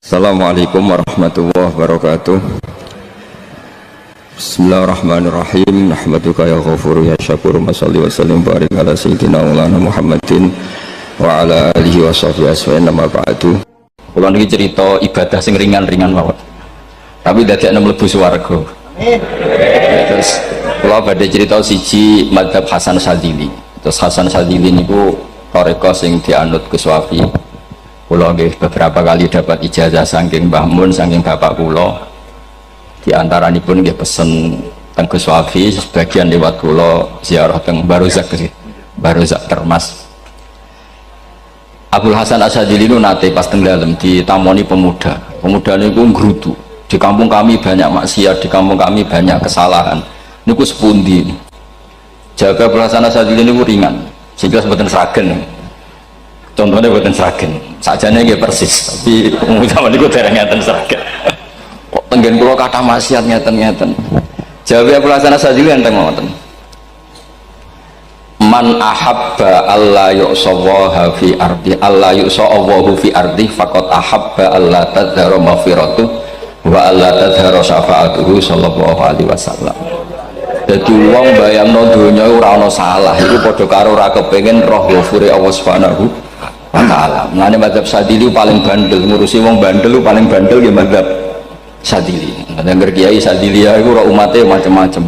Assalamualaikum warahmatullahi wabarakatuh. Bismillahirrahmanirrahim. Nahmaduka ya ghafur ya syakur. Mashalli wa sallim barik ala sayyidina maulana Muhammadin wa ala alihi wa sahbihi asfa'in nama ba'du. Kula niki cerita ibadah sing ringan-ringan mawon. Tapi dadekne mlebu swarga. Terus kula badhe cerita siji madzhab Hasan Sadzili. Terus Hasan Sadzili niku thariqah sing dianut Gus Wafi. Kula nggih beberapa kali dapat ijazah saking Mbah Mun, saking bapak kula. Di antaranipun nggih pesen teng Gus Wafi, sebagian lewat kula ziarah teng Barozak sih. Barozak Termas. Abdul Hasan Asyadzili nu nate pas teng dalem ditamoni pemuda. Pemuda niku ngrutu. Di kampung kami banyak maksiat, di kampung kami banyak kesalahan. Niku sepundi? Jaga Abdul Hasan Asyadzili niku ringan. Sehingga mboten sragen. Contohnya mboten sragen. Sajane nggih persis, tapi zaman niku dereng ngeten sragen. Kok tenggen kula kathah maksiat ngeten-ngeten. Jawabe Abdul Hasan Asyadzili enten ngoten. Man ahabba alla yu'sawaha fi ardi alla yu'sawahu fi ardi faqad ahabba alla tadhara maghfiratu wa alla tadhara syafaatuhu sallallahu alaihi wasallam. Dadi wong bayangno donya ora ana salah iku padha karo ora kepengin roh ghafure Allah Subhanahu wa ta'ala. Mulane madzhab Sadzili paling bandel, ngurusi wong bandel paling bandel nggih madzhab Sadzili. Kadang kiai Sadzili iku ora umate macam-macam.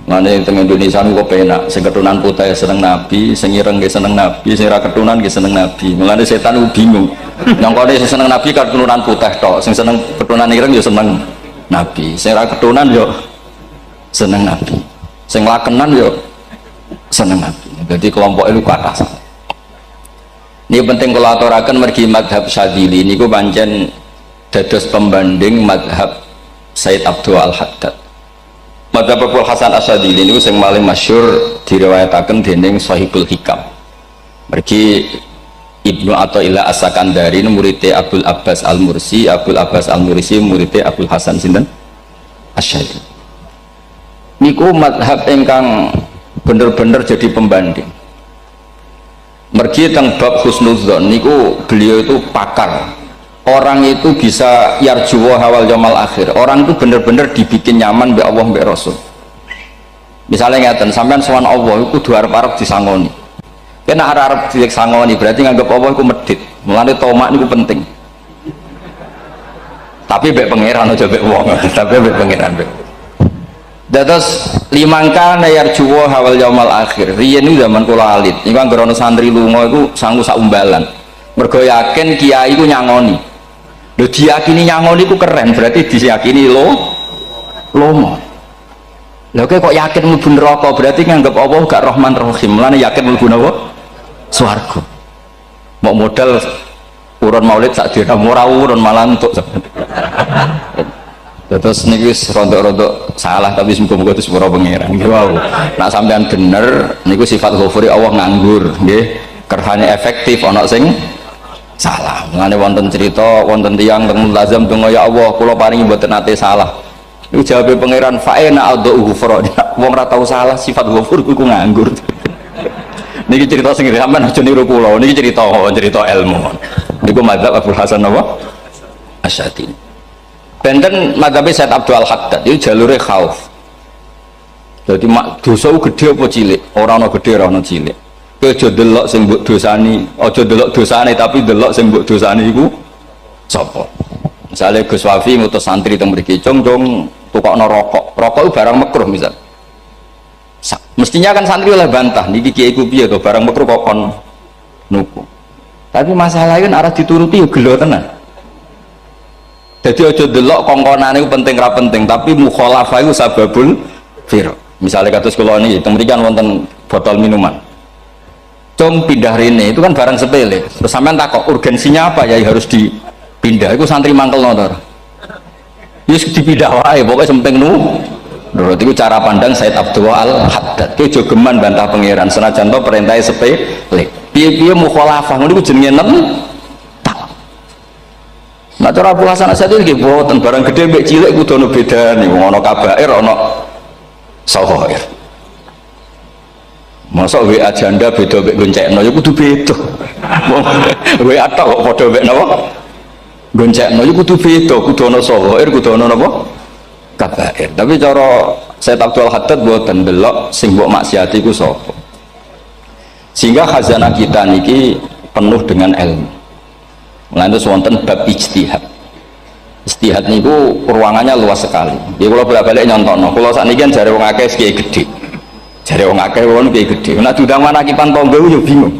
Mulane teng Indonesia niku penak, sing keturunan putih seneng nabi, sing ireng nggih seneng nabi, sing ora keturunan nggih seneng nabi. Mulane setan ku bingung. Nyangkone sing seneng nabi keturunan putih tok, sing seneng keturunan ireng ya seneng nabi, sing ora keturunan ya seneng nabi, sing lakenan ya seneng nabi. Jadi kelompok itu kathah. Ini penting kalau aturaken mergi madhab Sadzili niku pancen dados pembanding madhab Sayyid Abdul Al-Haddad. Madhab Abdul Hasan Asyadzili niku sing paling masyhur diriwayataken dening Shahibul Hikam. Mergi Ibnu Athaillah As-Sakandari muridé Abdul Abbas Al-Mursi, Abdul Abbas Al-Mursi muridé Abdul Hasan sinten Asyadzili. Niku madhab ingkang bener-bener jadi pembanding. Mergi teng bab husnudzon niku beliau itu pakar. Orang itu bisa yarjuwa hawal yaumil akhir. Orang itu bener-bener dibikin nyaman mbek Allah mbek Rasul. Misalnya ngeten, sampean sowan Allah iku kudu arep-arep disangoni. Kena arep disangoni berarti nganggep Allah iku medhit. Mulane tomak niku penting. Tapi mbek pangeran aja mbek wong, tapi mbek pangeran mbek. Dados limangka yarjuwa hawal yaumil akhir. Riyen niku zaman kula alit, niku anggere ana santri lunga iku sangu sak umbalan. Mergo yakin kiai iku nyangoni. Lho diyakini nyangoni ku keren, berarti diyakini lomo. Lho kok yakin mlebu neraka, berarti nganggep Allah gak Rahman Rahim. Mulane yakin mlebu napa? Swarga. Mau modal urun maulid sak dina ora urun malah entuk. Terus niki wis rontok-rontok salah tapi muga-muga itu sepuro pangeran. Nggih wau. Nek sampean bener niku sifat ghafuri Allah nganggur, nggih. Kerhane efektif ana sing salah. Mulane wonten cerita wonten tiyang teng mulazam donga ya Allah kula paringi mboten nate salah. Niku jawabe pangeran fa'ina adhu ghufra. Wong ora tau salah sifat ghafur iku nganggur. Niki cerita sing sampean aja niru kula. Niki cerita ilmu. Niku madzhab Abdul Hasan apa? Asyadzili. Benten madzhab Sayyid Abdul Al-Haddad itu jalure khauf. Jadi dosa gede apa cilik? Ora ana gede ora ana cilik. Aja delok sing mbok dosani, aja delok dosane tapi delok sing mbok dosani iku sapa. Misale Gus Wafi ngutus santri teng mriki, "Cung, tukokno rokok." Rokok itu barang makruh misal. Mestinya kan santri oleh bantah, niki kiai ku piye to barang makruh kok kon nuku. Tapi masalahnya kan arah dituruti yo gelo tenan. Jadi aja delok kongkonane iku penting ra penting, tapi mukhalafah iku sababul fir. Misalnya kados kula niki teng mriki kan wonten botol minuman. Cung pindah rene itu kan barang sepele. Terus sampean takok urgensinya apa ya harus dipindah. Iku santri mangkelno to. Wis dipindah wae pokoke penting nu. Menurut itu cara pandang Sayyid Abdul Al-Haddad. Ki jogeman bantah pangeran senajan to perintahe sepele. Piye-piye mukhalafah ngono iku jenenge tak. Nah cara Abdul Hasan Asyadzili nggih boten barang gede mbek cilik kudu ono bedane. Wong ana kabair ana sawair. Masa WA janda beda mbek goncekno ya kudu beda. WA tok kok padha mbek napa? goncengno iku kudu beda, kudu ana shawair, kudu ana napa? Kabair. Tapi cara saya Abdul Haddad mboten delok sing mbok maksiati iku sapa. Sehingga khazanah kita niki penuh dengan ilmu. Lantas wonten bab ijtihad. Ijtihad niku ruangannya luas sekali. Ya kula bolak-balik nyontokno. Kula sakniki kan jare wong akeh kiai gedhe. Jare wong akeh wong kiai gedhe. Nek diundang manakipan tangga yo bingung.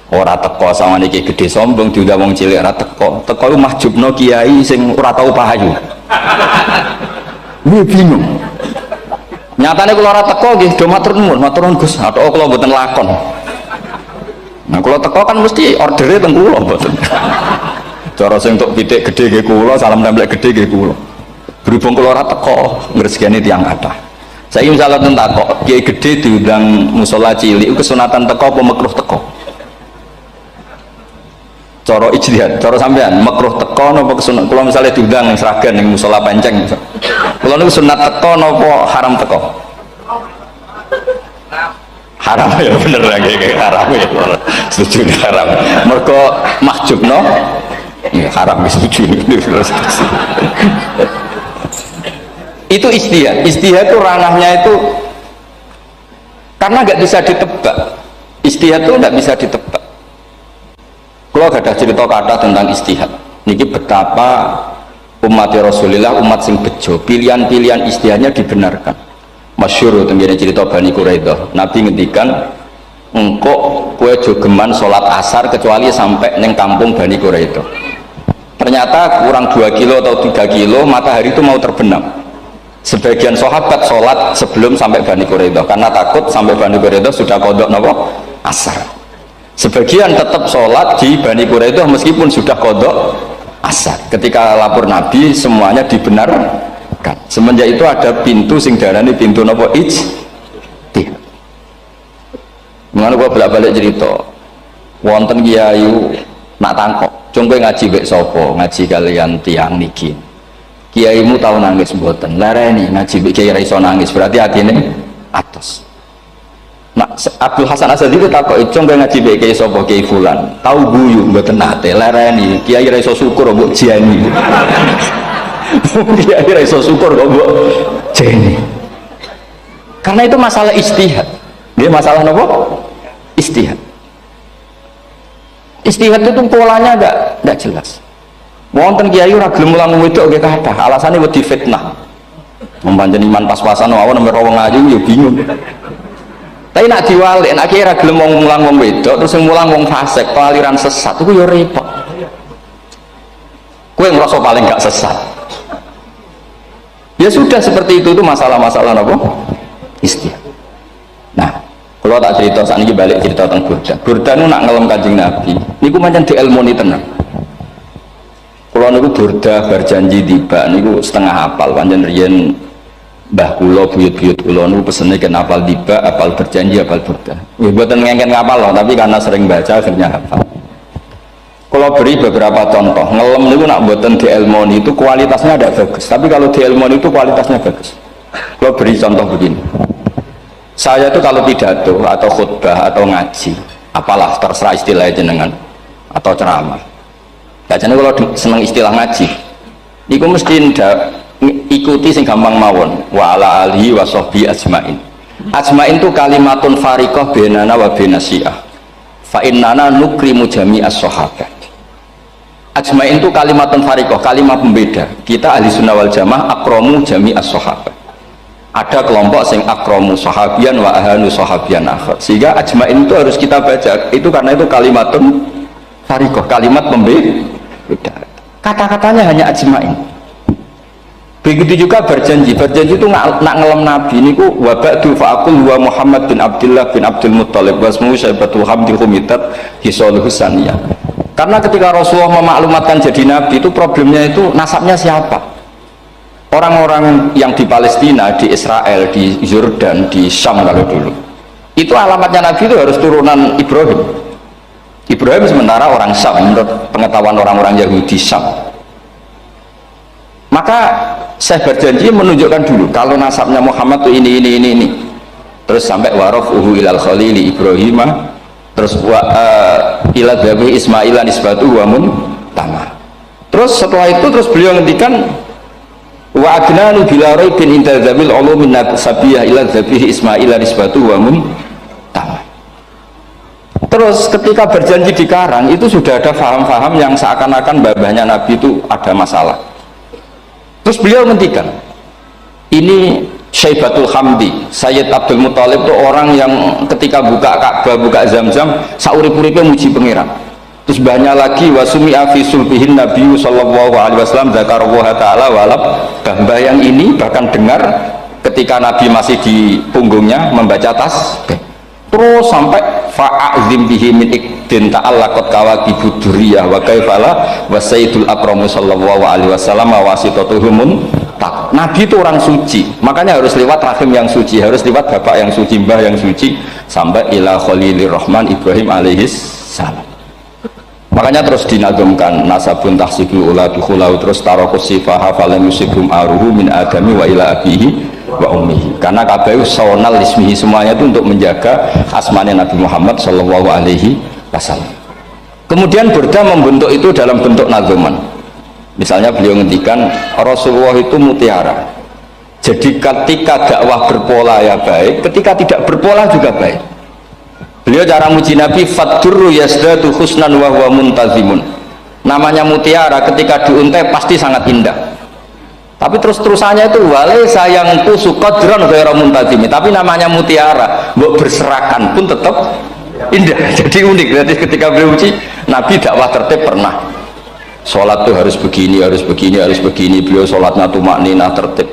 Ora teko sama niki gede sombong diundang wong cilik ora teko. Teko iku mahjubno kiai sing ora tau pahayu. Gue bingung. Nyatane kula ora teko nggih do matur nuwun Gus. Atok kula mboten lakon. Nah kula teko kan mesti ordere teng kula mboten. Cara sing entuk pitik gedhe nggih kula, salam templek gedhe nggih kula. Berhubung kula ora teko ngresgeni tiyang kathah. Saiki misalnya ten takok, kiai gedhe diundang musala cilik kesunatan teko apa makruh teko? Cara ijtihad, cara sampean makruh teko napa kesunat? Kula misalnya diundang ning Sragen ning musala Penceng. Kula niku sunat teko napa haram teko? Haram ya bener lagi haram ya. Setuju haram. Mergo mahjubno ya haram setuju. Itu ijtihad. Ijtihad itu ranahnya itu karena nggak bisa ditebak. Ijtihad itu nggak bisa ditebak. Kalau ada cerita kata tentang ijtihad, niki betapa umat Rasulullah umat sing bejo, pilihan-pilihan ijtihadnya dibenarkan. Masyhur tentang cerita Bani Quraidah. Nabi ngendikan, engkau kue jogeman sholat asar kecuali sampai neng kampung Bani Quraidah. Ternyata kurang 2 kilo atau 3 kilo matahari itu mau terbenam. Sebagian sahabat sholat sebelum sampai Bani Quraidah karena takut sampai Bani Quraidah sudah kodok nopo asar. Sebagian tetap sholat di Bani Quraidah meskipun sudah kodok asar. Ketika lapor Nabi semuanya dibenarkan. Semenjak itu ada pintu sing darani pintu nopo ijtihad. Mengenai gua bolak-balik cerita, wonten kiai nak tangkok, cungkoy ngaji bek sopo, ngaji kalian tiang niki. Kiaimu tahu nangis mboten, lereni ngaji bek kiai raiso nangis, berarti hatinya atas. Nah, Abdul Hasan Asadi itu takut icong kayak ngaji kiai sopo kiai fulan tahu guyu mboten nate lereni kiai raiso syukur mbok jeni kiai raiso syukur mbok jeni karena itu masalah ijtihad. Dia masalah apa? Ijtihad. Ijtihad itu polanya enggak jelas. Wonten kiai ora gelem mulang wedok nggih kathah alasane wedi fitnah membanjeni iman pas-pasan mawon nomor wong ayu ya bingung. Tapi nak diwalik, nak kira gelem wong mulang wong wedok, terus yang mulang wong fasik, aliran sesat, itu ya repot. Kue ngerasa paling gak sesat. Ya sudah seperti itu masalah-masalah apa? Ijtihad. Nah, kalau tak cerita saat ini balik cerita tentang Burda. Burda itu nak ngelem Kanjeng Nabi. Niku macam diilmoni tenang. Kalau niku Burda berjanji tiba, niku setengah hafal, pancen riyen Mbah kula buyut-buyut kula niku pesene ken apal tiba, apal berjanji, apal Burda. Nggih mboten ngengken ngapal loh, tapi karena sering baca akhirnya hafal. Kalau beri beberapa contoh, ngelem niku nak mboten diilmoni itu kualitasnya ada bagus, tapi kalau diilmoni itu kualitasnya bagus. Kalau beri contoh begini. Saya itu kalau pidato atau khutbah atau ngaji, apalah terserah istilah jenengan atau ceramah. Biasanya kalau seneng istilah ngaji, niku mesti ikuti sing gampang mawon wa ala alihi wa sahbihi ajmain. Ajmain itu kalimatun fariqah bainana wa bainas syiah. Fa innana nukrimu jami'as sahabat. Ajmain itu kalimatun fariqah, kalimat pembeda. Kita ahli sunnah wal jamaah akramu jami'as sahabat. Ada kelompok sing akramu sahabian wa ahanu sahabian akhir. Sehingga ajmain itu harus kita baca. Itu karena itu kalimatun fariqah, kalimat pembeda. Kata-katanya hanya ajmain. Begitu juga berjanji itu nak ngelem Nabi niku wa ba'du fa'aqul wa Muhammad bin Abdullah bin Abdul Muttalib wasmu Syaibatul Hamdi Humitat Hisaluhu Saniyah. Karena ketika Rasulullah memaklumatkan jadi Nabi itu problemnya itu nasabnya siapa? Orang-orang yang di Palestina, di Israel, di Yordan, di Syam kalau dulu itu alamatnya Nabi itu harus turunan Ibrahim. Ibrahim sementara orang Syam menurut pengetahuan orang-orang Yahudi Syam. Maka saya berjanji menunjukkan dulu kalau nasabnya Muhammad itu ini terus sampai warafuhu ilal khalili Ibrahim, terus ila dhabi Ismail nisbatu wa muntama, Terus setelah itu terus beliau ngendikan wa adnanu bila raibin inda dzamil ulumin sabiyah ila dzabih ismail nisbatu wa muntam. Terus ketika berjanji di Karang itu sudah ada faham-faham yang seakan-akan babahnya Nabi itu ada masalah. Terus beliau ngendikan ini Syaibatul Hamdi, Sayyid Abdul Muthalib itu orang yang ketika buka Ka'bah, buka Zam-Zam, saurip-uripnya muji pangeran. Terus banyak lagi wasumi'a fi sulbihin Nabi sallallahu alaihi wasallam dzakarallaha ta'ala walab. Mbah yang ini bahkan dengar ketika Nabi masih di punggungnya membaca tasbih. Terus sampai fa'azim bihi min ikdin ta'allaqat kawakibud duriyah wa kaifala wa sayyidul akramu sallallahu alaihi wasallam wasitatuhumun. Nabi itu orang suci, makanya harus lewat rahim yang suci, harus lewat bapak yang suci, mbah yang suci, sampai ila khalilir rahman Ibrahim alaihis salam. Makanya terus dinagumkan nasabun tahsibul ula bikhulau, terus tarokus sifaha falam yusibhum aruhu min adami wa ila abihi wa ummihi, karena kabeh sonal ismihi, semuanya itu untuk menjaga asmane Nabi Muhammad sallallahu alaihi wasallam. Kemudian Burda membentuk itu dalam bentuk nazuman. Misalnya beliau ngendikan Rasulullah itu mutiara, jadi ketika dakwah berpola ya baik, ketika tidak berpola juga baik. Beliau cara muji Nabi faddurru yasdatu husnan wa huwa muntazimun. Namanya mutiara ketika diuntai pasti sangat indah, tapi terus-terusannya itu wale sayangku suqadran ghairu muntazimi, tapi namanya mutiara mbok berserakan pun tetap indah. Jadi unik. Berarti ketika beliau uji Nabi dakwah tertib pernah, sholat tuh harus begini, harus begini, harus begini. Beliau sholatnya tumakninah tertib.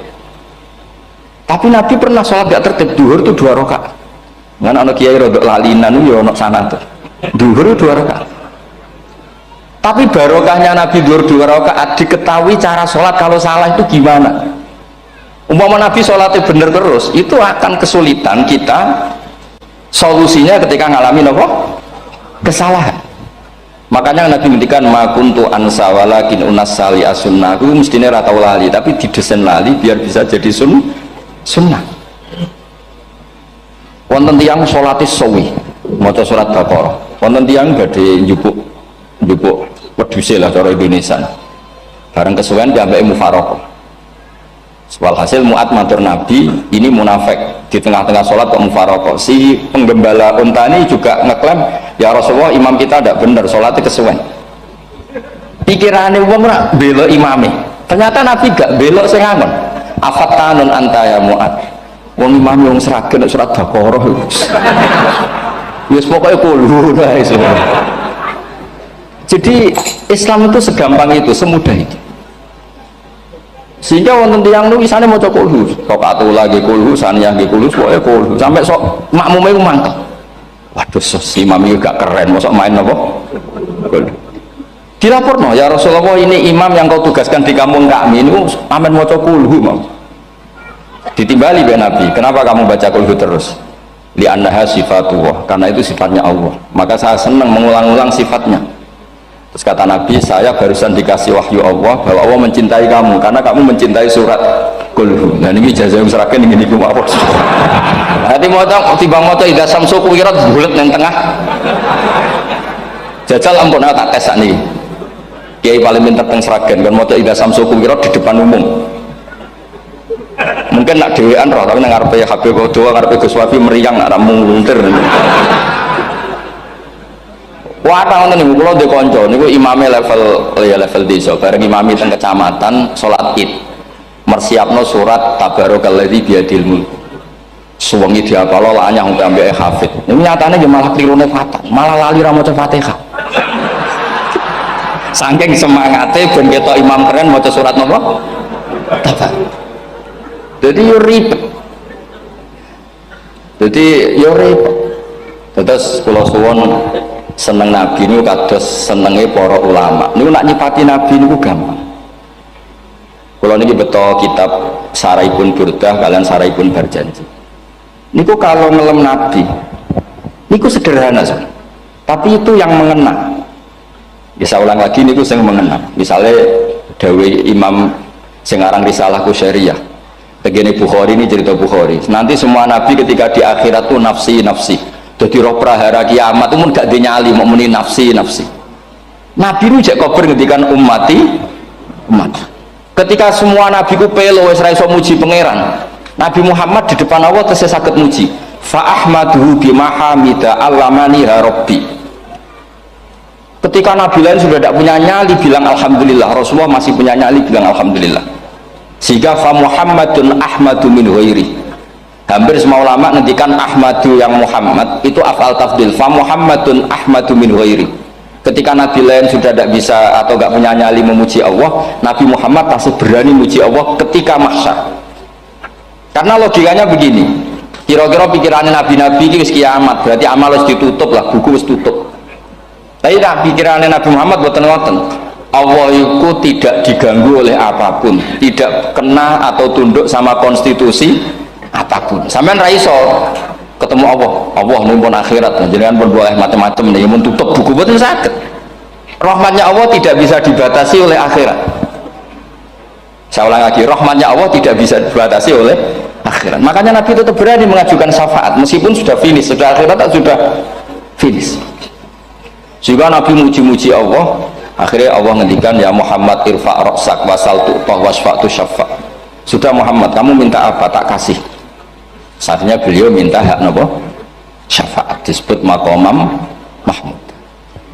Tapi Nabi pernah sholat gak tertib. Duhur tuh 2 rakaat. Kan anak kiai rodok lalinan ya anak sana tuh. Duhur 2 rakaat. Tapi barokahnya Nabi duhur 2 rakaat diketahui cara sholat kalau salah itu gimana. Umpama Nabi sholatnya bener terus, itu akan kesulitan kita solusinya ketika ngalamin apa? Kesalahan. Makanya Nabi ngendikan ma kuntu ansa walakin unas sali as-sunnah. Aku mestine ra tau lali, tapi didesain lali biar bisa jadi sunnah. Wonten tiyang salate suwi maca surat Baqarah. Wonten tiyang badhe njupuk wedhuse lah cara Indonesia. Bareng kesuwen diambeke mufaraqah. Walhasil Mu'ad matur Nabi, ini munafik di tengah-tengah sholat kok mufaraqah. Si penggembala unta ini juga ngeklaim, ya Rasulullah imam kita tidak benar, sholatnya kesuwen. Pikirannya wong ora bela imame. Ternyata Nabi gak belok sing ngangon. Afatanun anta ya Mu'ad. Wong imam wong seragen surat Baqarah. Wis pokoke kulo guys. Jadi Islam itu segampang itu, semudah itu. Sehingga wonten tiyang nu isane maca kulhu, rakaat lagi kulhu, saniyah nggih kulhu, pokoke kulhu sampai sok makmume ku mangkel. Waduh, si imam iki gak keren, mosok main apa? Dilaporno, ya Rasulullah ini imam yang kau tugaskan di kampung kami ini amen maca kulhu mau. Ditimbali be Nabi, kenapa kamu baca kulhu terus? Li annaha sifatullah, karena itu sifatnya Allah. Maka saya senang mengulang-ulang sifatnya. Terus kata Nabi, saya barusan dikasih wahyu Allah bahwa Allah mencintai kamu karena kamu mencintai surat kulhu. Nah ini jazah yang serahkan ini ku apa? Nanti mau timbang moto ida samsu kuwirat bulet yang tengah. Jajal ampun tak tes nih. Kiai paling pinter teng Sragen kan moto ida samsu kuwirat di depan umum. Mungkin nak dewean roh tapi nang ngarepe Habib Doa ngarepe Gus Wafi meriang nak muntir. Wah, tahun ini kalau di konco, niku imame level desa, bareng imami teng kecamatan, sholat id, mersiapno surat tabarokalladzi biadil mulk. Suwengi diapalo lanyah sampai ambek hafid. Ini nyatane malah klirune fatal, malah lali ra maca Fatihah. Saking semangate ben ketok imam keren maca surat napa? Tabar. Jadi yo ribet. Terus kula suwun seneng Nabi ini kados senenge para ulama. Niku nak nyipati Nabi niku gampang. Kula niki beto kitab Saraipun Burdah kalian Saraipun Berjanji. Niku kalau ngelem Nabi niku sederhana saja. Tapi itu yang mengena. Bisa ulang lagi niku sing mengena. Misalnya dawe Imam sing aran Risalah Qusyariyah. Begini Bukhari ini cerita Bukhari. Nanti semua Nabi ketika di akhirat tuh nafsi. Jadi roh prahara kiamat itu gak dinyali mau muni nafsi. Nabi nu jek kober ngendikan umat. Ketika semua nabi ku pelo wis ra iso muji pangeran, Nabi Muhammad di depan Allah tesih saged muji. Fa ahmaduhu bima hamida allamani rabbi. Ketika nabi lain sudah tidak punya nyali bilang alhamdulillah, Rasulullah masih punya nyali bilang alhamdulillah. Sehingga fa Muhammadun ahmadu min ghairi. Hampir semua ulama ngendikan ahmadu yang Muhammad itu afal tafdil. Fa Muhammadun ahmadu min ghairi. Ketika nabi lain sudah tidak bisa atau tidak punya nyali memuji Allah, Nabi Muhammad masih berani memuji Allah ketika mahsyar. Karena logikanya begini, kira-kira pikirannya nabi-nabi ini kiamat, berarti amal harus ditutup lah, buku harus tutup. Tapi pikirannya Nabi Muhammad boten ngoten. Allah itu tidak diganggu oleh apapun, tidak kena atau tunduk sama konstitusi apapun. Sampean ra iso ketemu Allah numpun akhirat, jenengan pun boleh macam-macam nih, mun tutup buku boten saged. Rahmatnya Allah tidak bisa dibatasi oleh akhirat. Saya ulang lagi, rahmatnya Allah tidak bisa dibatasi oleh akhirat. Makanya Nabi tetap berani mengajukan syafaat meskipun sudah finish, sudah akhirat sudah finish. Juga Nabi muji-muji Allah, akhirnya Allah ngendikan ya Muhammad irfa' ra'sak wasal tu'tah wasfa'tu syafa'. Sudah Muhammad, kamu minta apa tak kasih. Saatnya beliau minta hak napa? Syafaat, disebut maqamam mahmud.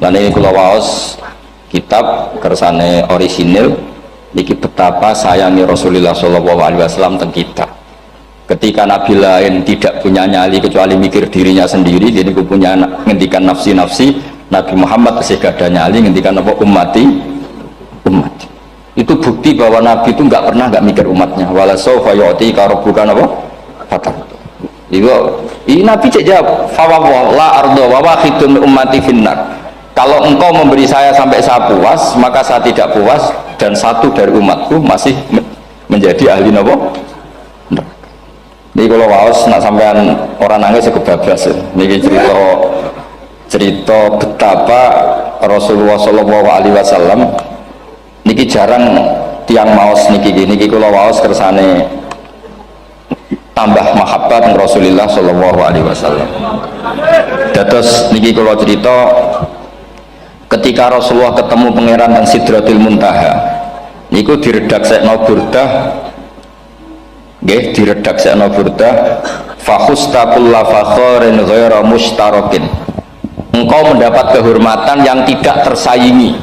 Dan ini kula waos kitab kersane orisinil niki betapa sayangi Rasulullah SAW teng kita. Ketika nabi lain tidak punya nyali kecuali mikir dirinya sendiri, jadi aku punya ngendikan nafsi-nafsi, Nabi Muhammad masih gak ada nyali ngendikan apa umat. Itu bukti bahwa nabi itu nggak pernah nggak mikir umatnya. Wala sawfa yu'tika rabbuka apa? Fatar. Ini nabi jawab fawwah la ardo wa wahidun ummati finnar. Kalau engkau memberi saya sampai saya puas, maka saya tidak puas dan satu dari umatku masih menjadi ahli napa? Ini kalau waos nak sampean orang nangis kebablas. Niki cerita betapa Rasulullah SAW niki jarang tiang maos niki kalau waos kersane tambah mahabbat Rasulullah SAW. Dados niki kalau cerita ketika Rasulullah ketemu pangeran dan Sidratul Muntaha niku diredaksekno burdah nggih diredaksekno burdah fakhusta kulla fakhorin ghaira mushtarakin. Engkau mendapat kehormatan yang tidak tersaingi.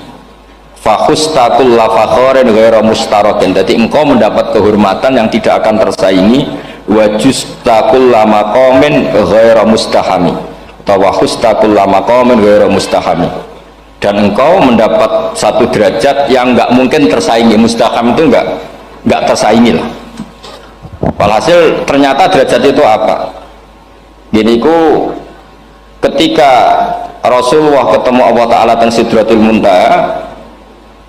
Fakhusta kulla fakhorin ghaira mushtarakin. Jadi engkau mendapat kehormatan yang tidak akan tersaingi. Wajusta kulla maqamin ghaira mustahami. Tawakhusta kulla maqamin ghaira mustahami. Dan engkau mendapat satu derajat yang nggak mungkin tersaingi. Mustaham itu nggak tersaingi lah. Walhasil ternyata derajat itu apa? Gini ku ketika Rasulullah ketemu Allah Ta'ala dan Sidratul Muntaha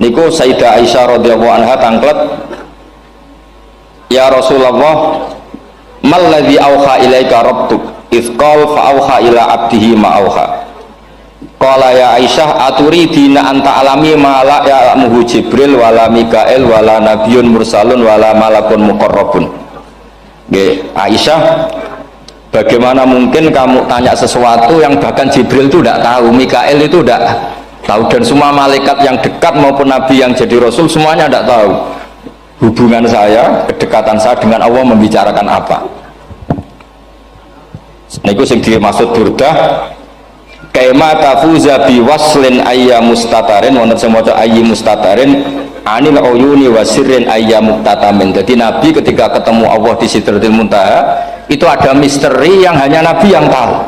niku Sayyidah Aisyah radhiyallahu anha tangklet, ya Rasulullah malladzi auha ilaika rabbuk idh qala fa auha ila abdihi ma auha. Qala ya Aisyah aturidina anta alami ma la ya'lamuhu Jibril wala Mikail wala nabiyyun mursalun wala malakun muqarrabun. Nggih Aisyah, bagaimana mungkin kamu tanya sesuatu yang bahkan Jibril itu tidak tahu, Mikail itu tidak tahu, dan semua malaikat yang dekat maupun nabi yang jadi rasul semuanya tidak tahu hubungan saya, kedekatan saya dengan Allah membicarakan apa. Niku sing dimaksud burdah kaima tafuza bi waslin ayya mustatarin wonten sing maca ayyi mustatarin anil uyuni wa sirrin ayya muktatamin. Jadi nabi ketika ketemu Allah di Sidratul Muntaha itu ada misteri yang hanya nabi yang tahu.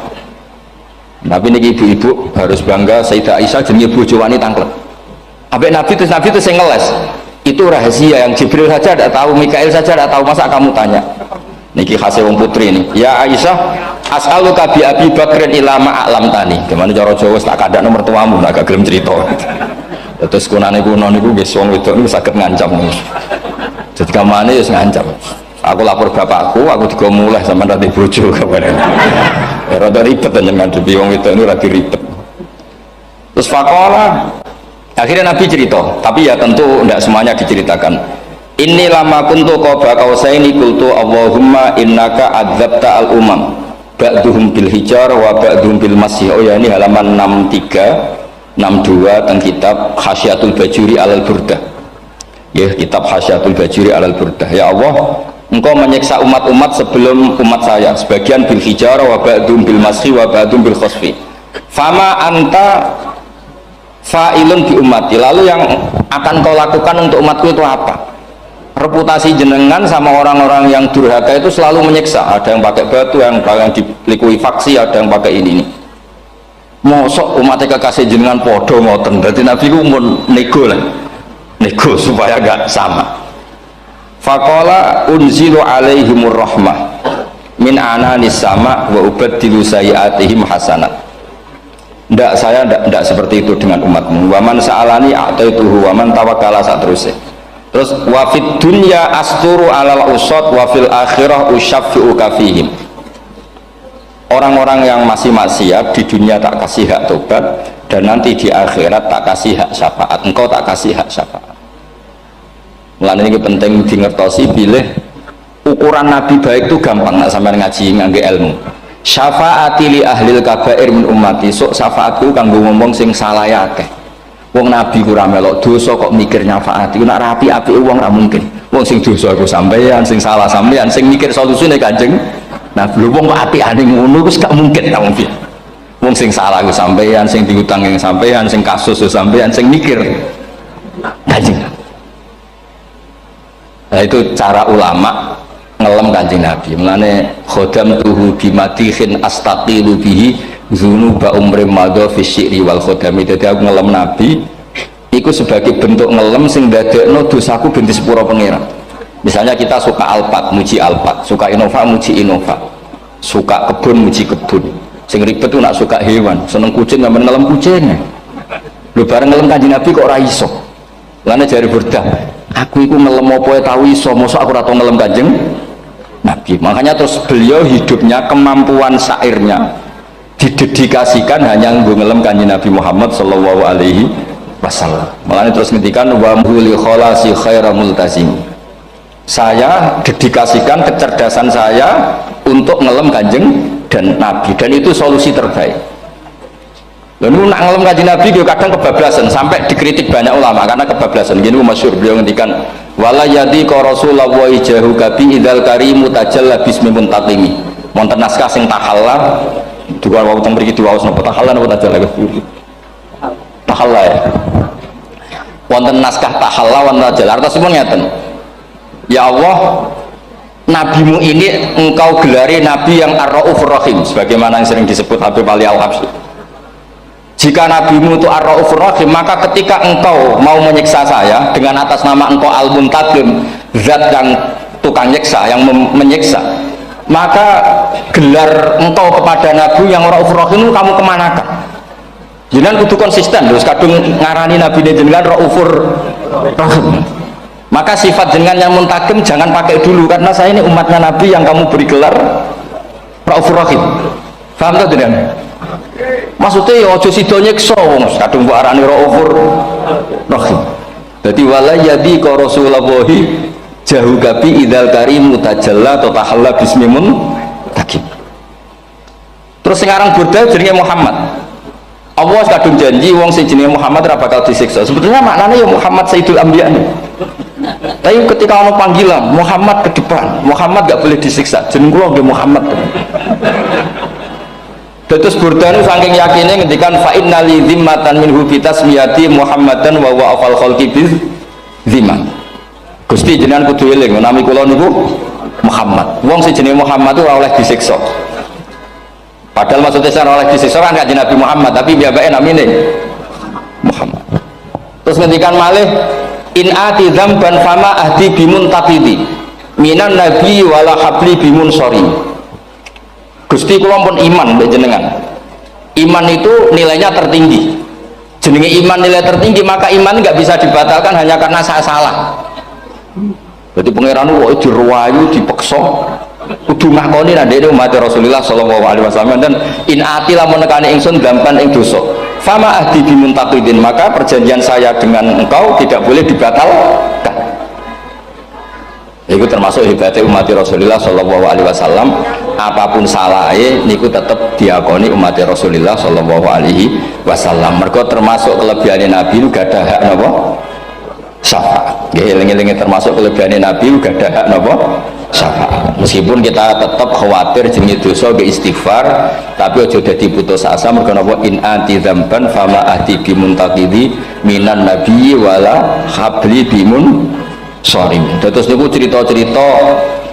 Nabi niki ibu-ibu harus bangga Sayyidah Aisyah jenenge bojo wanita tangklet. Ambek nabi itu sing ngeles. Itu rahasia yang Jibril saja tidak tahu, Mikail saja tidak tahu, masa kamu tanya? Niki khase wong putri ini. Ya Aisyah, as'aluka bi Abi Bakrin ila ma a'lam tani. Gimana cara Jawa tak kadak nomor tuamu agak gelem cerita. Terus kunane kuno niku nggih wong wedok niku saged ngancam. Jadi kamane wis ngancam. Aku lapor bapakku, aku digo mulai sama nanti bojo kabarane. Rada ribet jenengan ngadepi wong wedok niku lagi ribet. Terus faqala akhirnya Nabi cerita, tapi ya tentu tidak semuanya diceritakan. Inni lama kuntu qaba qausaini qultu Allahumma innaka adzabta al-umam ba'duhum bil hijar wa ba'duhum bil masih. Oh ya, ini halaman 63 62 tentang kitab Hasyiatul Bajuri alal Burdah. Ya, kitab Hasyiatul Bajuri alal Burdah. Ya Allah, engkau menyiksa umat-umat sebelum umat saya, sebagian bil hijarah wa ba'dum bil mashi wa ba'dum bil khosfi. Fama anta fa'ilun bi ummati, lalu yang akan kau lakukan untuk umatku itu apa? Reputasi jenengan sama orang-orang yang durhaka itu selalu menyiksa, ada yang pakai batu, yang dilikuifaksi, ada yang pakai ini. Mosok umatnya kekasih jenengan podo ngoten, berarti Nabi ku mun nego lah, nego supaya gak sama. Faqala unzilu alaihimur rahmah min ananis sama wa ubaddilu sayiatihim hasanat. Ndak, saya ndak seperti itu dengan umatmu. Waman sa'alani a'taituhu waman tawakkala saat terusnya. Terus wa fid dunya asturu alal usad wa fil akhirah usyaffi'u kafihim. Orang-orang yang masih maksiat di dunia tak kasih hak tobat, dan nanti di akhirat tak kasih hak syafaat. Engkau tak kasih hak syafaat. Mulane ini penting di ngertosi bilih ukuran Nabi baik itu gampang, nak sampean ngaji ngangge ilmu. Syafaati li ahlil kabair min ummati, sok syafaatku kanggo ngomong sing salah akeh. Wong Nabi ku ra melok dosa kok mikir nyafaati, nak rapi apike wong ra mungkin. Wong sing dosa iku sampeyan, sing salah sampeyan, sing mikir solusine Kanjeng. Nah, belum wong kok apikane ngono wis gak mungkin ta mungkin. Wong sing salah ku sampeyan, sing diutang yang sampeyan, sing kasus sampeyan, sing mikir Kanjeng. Nah, itu cara ulama ngelem Kanjeng Nabi. Mulane khodam tuhu bimatihin astaqilu bihi zunuba umrim madha fi syi'ri wal khodami. Dadi aku ngelem Nabi iku sebagai bentuk ngelem sing ndadekno dosaku ben disepuro pangeran. Misalnya kita suka alpat, muji alpat, suka innova, muji innova, suka kebun, muji kebun. Sing ribet tuh nak suka hewan, seneng kucing sampean ngelem kucing. Lho bareng ngelem Kanjeng Nabi kok ora iso. Lane jare Burdah, aku iku ngelem apa tau iso, mosok aku ora tau ngelem Kanjeng Nabi. Makanya terus beliau hidupnya, kemampuan syairnya didedikasikan hanya ngelem Kanjeng Nabi Muhammad sallallahu alaihi wasallam. Makanya terus ngendikan wa huli kholasi khaira multazim. Saya dedikasikan kecerdasan saya untuk ngelem Kanjeng dan Nabi, dan itu solusi terbaik. Lalu nak ngelem Kanjeng Nabi kadang kebablasan, sampai dikritik banyak ulama karena kebablasan. Gini masyhur beliau ngendikan wala yadi ka rasulullah jahu kabi idal karimu tajalla bismi muntaqimi. Wonten naskah sing tahalla dua wau teng mriki diwaos napa tahalla napa tajalla tahalla ya. Wonten naskah tahalla wonten tajalla artosipun ngeten. Ya Allah, nabimu ini engkau gelari nabi yang ar-raufur rahim, sebagaimana yang sering disebut Habib Ali Al-Habsyi. Jika nabimu itu ar-raufur rahim, maka ketika engkau mau menyiksa saya dengan atas nama engkau al-muntaqim, zat yang tukang nyiksa, yang menyiksa, maka gelar engkau kepada nabi yang raufur rahim kamu kemanakan? Jangan kudu konsisten, terus kadung ngarani nabi ini jenengan raufur rahim. Maka sifat jenengan yang muntakim jangan pakai dulu, karena saya ini umatnya Nabi yang kamu beri gelar Raufur Rahim. Paham tak jenengan? Maksudnya ya ojo sida nyiksa wong kadung mbok arani Raufur Rahim. Dadi wala yadi ka Rasulullahi jahu gabi idzal karim mutajalla tatahalla bismimun takim. Terus sekarang Burdah jenenge Muhammad. Allah kadung janji wong sing jenenge Muhammad ora bakal disiksa. Sebetulnya maknanya ya Muhammad Sayyidul Anbiya. Tapi ketika ono panggilan Muhammad ke depan, Muhammad gak boleh disiksa. Jeneng kula nggih Muhammad. Terus Burdah itu saking yakinnya ngendikan fa inna li dzimmatan minhu bi tasmiyati Muhammadan wa huwa afal khalqi bi dzimman. Gusti jenengan kudu eling nami kula niku Muhammad. Wong sing jenenge Muhammad itu ora oleh disiksa. Padahal maksudnya ora oleh disiksa kan Kanjeng Nabi Muhammad, tapi biabake namine Muhammad. Terus ngendikan malih in ati dzamban fama ahdi bimun taqidi minan nabi wala habli bimun sori. Gusti kula pun iman mbek jenengan. Iman itu nilainya tertinggi. Jenenge iman nilai tertinggi, maka iman nggak bisa dibatalkan hanya karena saya salah. Jadi pangeran kok diruwayu dipeksa kudu ngakoni nek dene umat Rasulullah sallallahu alaihi wasallam, dan in ati lamun nekani ingsun dzamban ing dosa fama ahdi bimuntaqidin, maka perjanjian saya dengan engkau tidak boleh dibatalkan. Itu termasuk hebatnya umat Rasulullah Shallallahu Alaihi Wasallam. apapun salahnya niku tetap diakoni umat Rasulullah sallallahu alaihi wasallam. Mergo termasuk kelebihan Nabi gak ada hak napa syafaat. Nggih eling-eling termasuk kelebihan Nabi gak ada hak napa syafaat. Meskipun kita tetap khawatir jenenge dosa ge istighfar, tapi aja dadi putus asa mergo napa in anti dzamban fama ahdi bimuntaqidi minan nabi wala habli bimun sorry. Terus niku cerita-cerita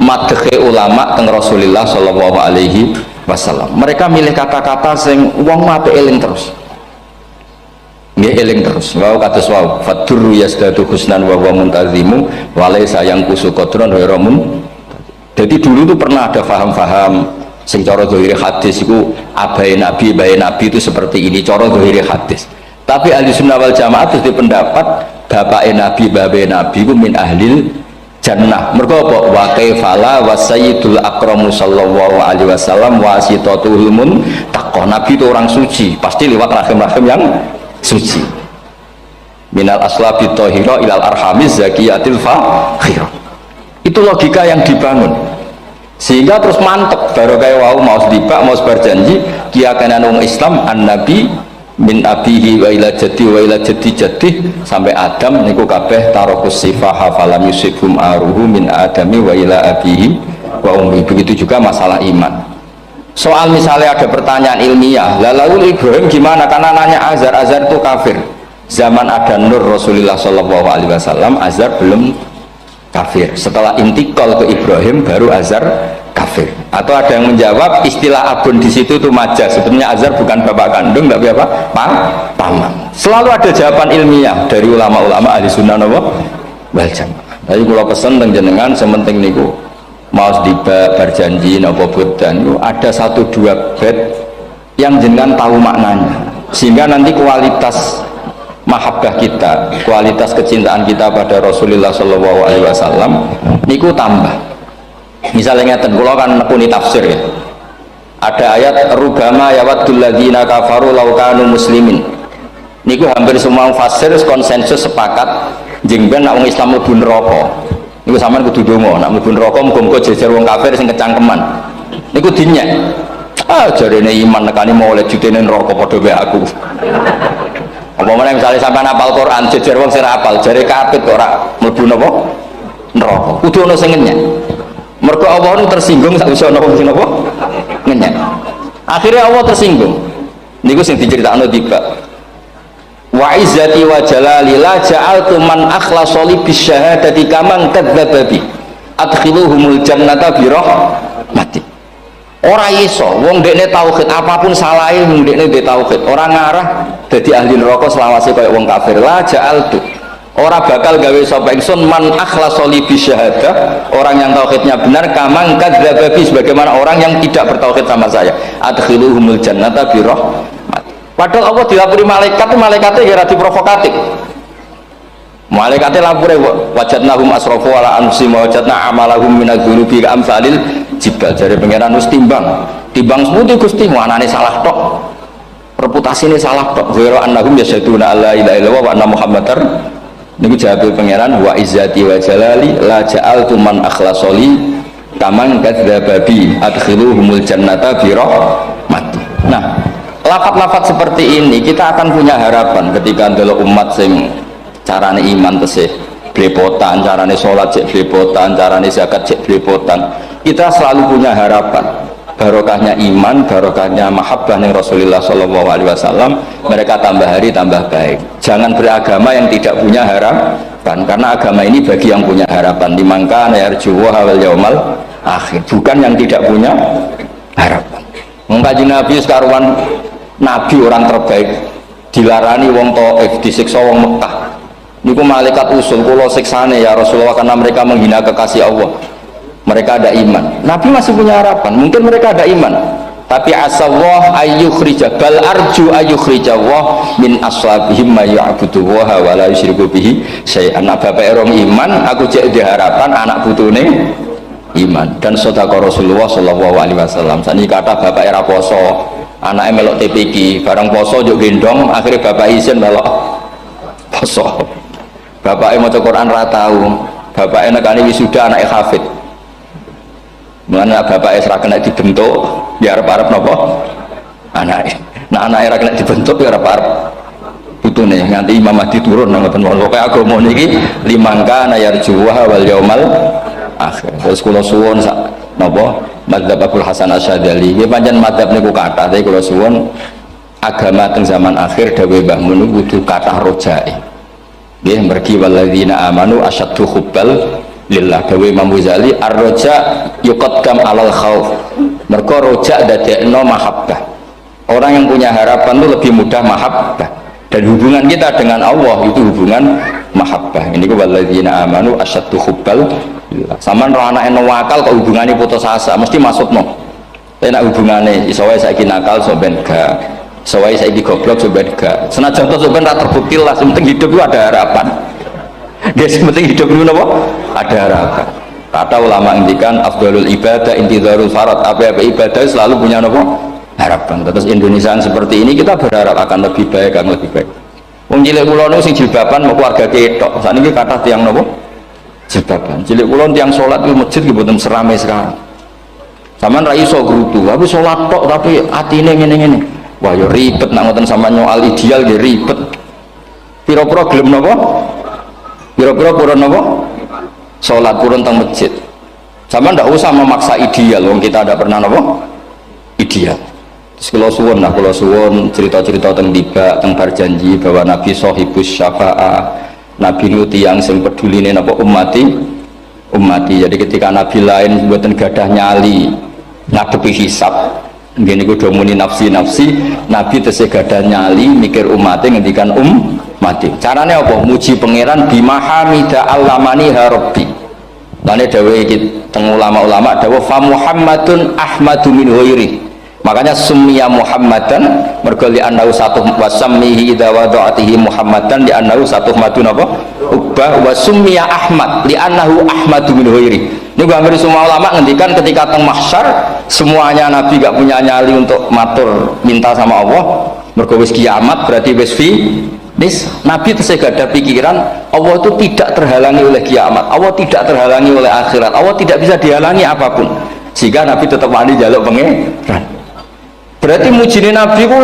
madhe ulama teng Rasulullah sallallahu alaihi wasallam. Mereka milih kata-kata sing wong apik eling terus. Nggih eling terus. Wau kados wau fadurru yasdadu husnan wa huwa muntazimu wa laysa yanqusu qadran ghairu mun. Jadi dulu tuh pernah ada faham-faham sing cara zahir hadis iku abai nabi itu seperti ini cara zahir hadis. Tapi ahli sunnah wal jamaah itu pendapat bapak nabi babe nabi ku min ahlil jannah. Mergo apa wa kaifala wa sayyidul akramu sallallahu alaihi wasallam wasitatul muntaqah. Nabi itu orang suci, pasti lewat rahim-rahim yang suci. Minal aslabi thahira ilal arhamiz zakiyatil fakhirah. Itu logika yang dibangun. Sehingga terus mantep baru kayak wau mau sedibak mau berjanji kiakan wong Islam an nabi min abihi wa ila jaddi wa ila jaddi jaddi sampai Adam niku kabeh tarokus sifaha falam yusibhum aruhu min adami wa ila abihi wa ummi. Begitu juga masalah iman. Soal misalnya ada pertanyaan ilmiah, lalu Ibrahim gimana? Karena nanya Azar itu kafir. Zaman ada Nur Rasulullah sallallahu alaihi wasallam Azar belum kafir. Setelah intikal ke Ibrahim baru Azar kafir. Atau ada yang menjawab istilah abun di situ itu majas. Sebenarnya Azar bukan bapak kandung tapi apa? Paman. Selalu ada jawaban ilmiah dari ulama-ulama ahli sunnah wal jamaah. Jadi kalau pesen teng jenengan sementing niku mau sedibak berjanji napa bodan ada 1-2 bait yang jenengan tahu maknanya sehingga nanti kualitas mahabbah kita, kualitas kecintaan kita pada Rasulullah Shallallahu Alaihi Wasallam niku tambah. Misalnya ngeten, kula kan nekuni tafsir ya. Ada ayat rubama yawaddul ladzina kafaru law kanu muslimin. Niku hampir semua fasir konsensus sepakat jengben nak wong Islam mlebu neraka. Niku sampean kudu donga, nak mlebu neraka muga-muga jejer wong kafir sing kecangkeman. Niku dinyek. Ah jarene iman nekani mau oleh jutene neraka padha wae aku. Apa meneh misalnya sampean hafal Quran jejer wong sing hafal jare kapit kok ora mlebu napa neraka. Kudu ana sing ngenyek. Mergo Allah nu tersinggung sak iso napa sing napa ngenyek. Akhirnya Allah tersinggung. Niku sing diceritakno tiba. Wa izzati wa jalali la ja'altu man akhlasa li bisyahadati kaman kadzdzaba bi adkhiluhumul jannata bi rahmati. Ora iso wong dekne tauhid apapun salahe wong dekne ndek tauhid ora ngarah dadi ahli neraka selawase kaya wong kafir. La ja'altu ora bakal gawe sapa ingsun man akhlasa li bisyahadah orang yang tauhidnya benar kaman kadzdzaba bi sebagaimana orang yang tidak bertauhid sama saya adkhiluhumul jannata bi rahmati. Padahal Allah dilapuri malaikat, malaikatnya kira diprovokatif. Malaikatnya lapure wajadnahum asrafu ala anfusihim wajadna amalahum minadz-dzunubi ka'amsalil jibal. Dari pangeran wis timbang semuti Gusti anane salah tok. Reputasine salah tok. Ghairu annahum yasyaduna alla ilaha illallah wa anna muhammadar. Niku jawab pangeran wa izzati wa jalali la ja'altu man akhlasoli kaman kadzdzaba bi adkhiluhumul jannata bi rahmati. Nah, lafat-lafat seperti ini kita akan punya harapan ketika ndelok umat sing carane iman tesih blepotan, carane sholat cek blepotan, carane zakat cek blepotan. Kita selalu punya harapan barokahnya iman, barokahnya mahabbah ning Rasulullah Shallallahu Alaihi Wasallam. Mereka tambah hari tambah baik. Jangan beragama yang tidak punya harapan, karena agama ini bagi yang punya harapan. Dimangka yarjuwa wal yaumal akhir, bukan yang tidak punya harapan. Mengkaji Nabi sekaruan Nabi orang terbaik dilarani wong Taif, disiksa wong Mekah. Niku malaikat usul kula siksane ya Rasulullah karena mereka menghina kekasih Allah. Mereka ada iman. Nabi masih punya harapan. Mungkin mereka ada iman. Tapi asallah ayyukhrija bal arju ayyukhrijawah min aslabihim may ya'budu wa la yusyriku bihi syai'an. Bapak erong iman, aku cek di harapan anak putune iman dan sedekah Rasulullah sallallahu alaihi wasallam. Sani kata bapak era poso, anaknya melok TPQ, bareng poso juk gendong, akhirnya bapak izin melok poso. Bapaknya maca Quran ra tau, bapaknya nekani wisuda anaknya hafid. Mulane bapak Esra kena dibentuk, ya arep-arep napa? Anake. Nah anake ora kena dibentuk ya arep-arep putune nganti Imam Mahdi turun ngoten mawon. Pokoke agama niki limangka yarjuha wal yaumal akhir. Terus kula suwun sak napa madzhab Abdul Hasan Asyadzali. Nggih pancen madzhab niku kathah, tapi kula suwun agama teng zaman akhir dawuh Mbah Mun kudu kathah rojae. Nggih mergi walladzina amanu asyaddu hubbal lillah. Dawuh Imam Ghazali ar-roja yuqaddam alal khauf. Mergo roja dadekno mahabbah. Orang yang punya harapan itu lebih mudah mahabbah. Dan hubungan kita dengan Allah itu hubungan mahabbah. Ini ku walladzina amanu asyaddu hubbal lillah. Sampeyan ro anake nawakal kok hubungane putus asa, mesti maksudno. Tapi nek hubungane iso wae saiki nakal so ben gak. Iso wae saiki goblok so ben gak. Senajan to ben ra terbukti lah, sing penting hidup itu ada harapan. Guys, penting hidup itu apa? Ada harapan. Kata ulama ngendikan afdhalul ibadah intidharul farad. Apa-apa ibadah selalu punya apa? Harapan. Terus Indonesia seperti ini kita berharap akan lebih baik, akan lebih baik. Wong cilik kula niku sing jilbaban mau keluarga ketok. Sakniki kathah tiyang napa? Jilbaban. Cilik kula tiyang salat di masjid nggih mboten serame sekarang. Sampeyan ra iso grutu, tapi salat tok tapi atine ngene-ngene. Wah ya ribet nek ngoten sampeyan nyoal ideal nggih ribet. Pira-pira gelem napa? Pira-pira purun napa? Salat purun teng masjid. Sampeyan ndak usah memaksa ideal, wong kita ndak pernah napa? Ideal. Kalau suwon cerita-cerita tentang tiba tentang berjanji bahwa Nabi Sohibus Syafa'ah, Nabi itu yang sing peduli ini apa umati. Jadi ketika Nabi lain buatan gadah nyali ngadepi hisab, gini kudu muni nafsi, Nabi tesih gadah nyali mikir umatnya ngendikan mati. Caranya apa? Muji pangeran bimahamida allamani harabbi. Lane dawe iki teng ulama-ulama dawe fa Muhammadun ahmadu min ghairi. Makanya summiya Muhammadan mergo li annahu satu wasammihi idza wada'atihi Muhammadan li annahu satu madun apa ubah wa summiya Ahmad li annahu ahmadu min ghairi. Niku hampir semua ulama ngendikan ketika teng mahsyar semuanya Nabi gak punya nyali untuk matur minta sama Allah mergo wis kiamat berarti wis finis. Nabi tesih gak ada pikiran Allah itu tidak terhalangi oleh kiamat, Allah tidak terhalangi oleh akhirat, Allah tidak bisa dihalangi apapun, sehingga Nabi tetap wani jaluk pangeran. Berarti mujine Nabi itu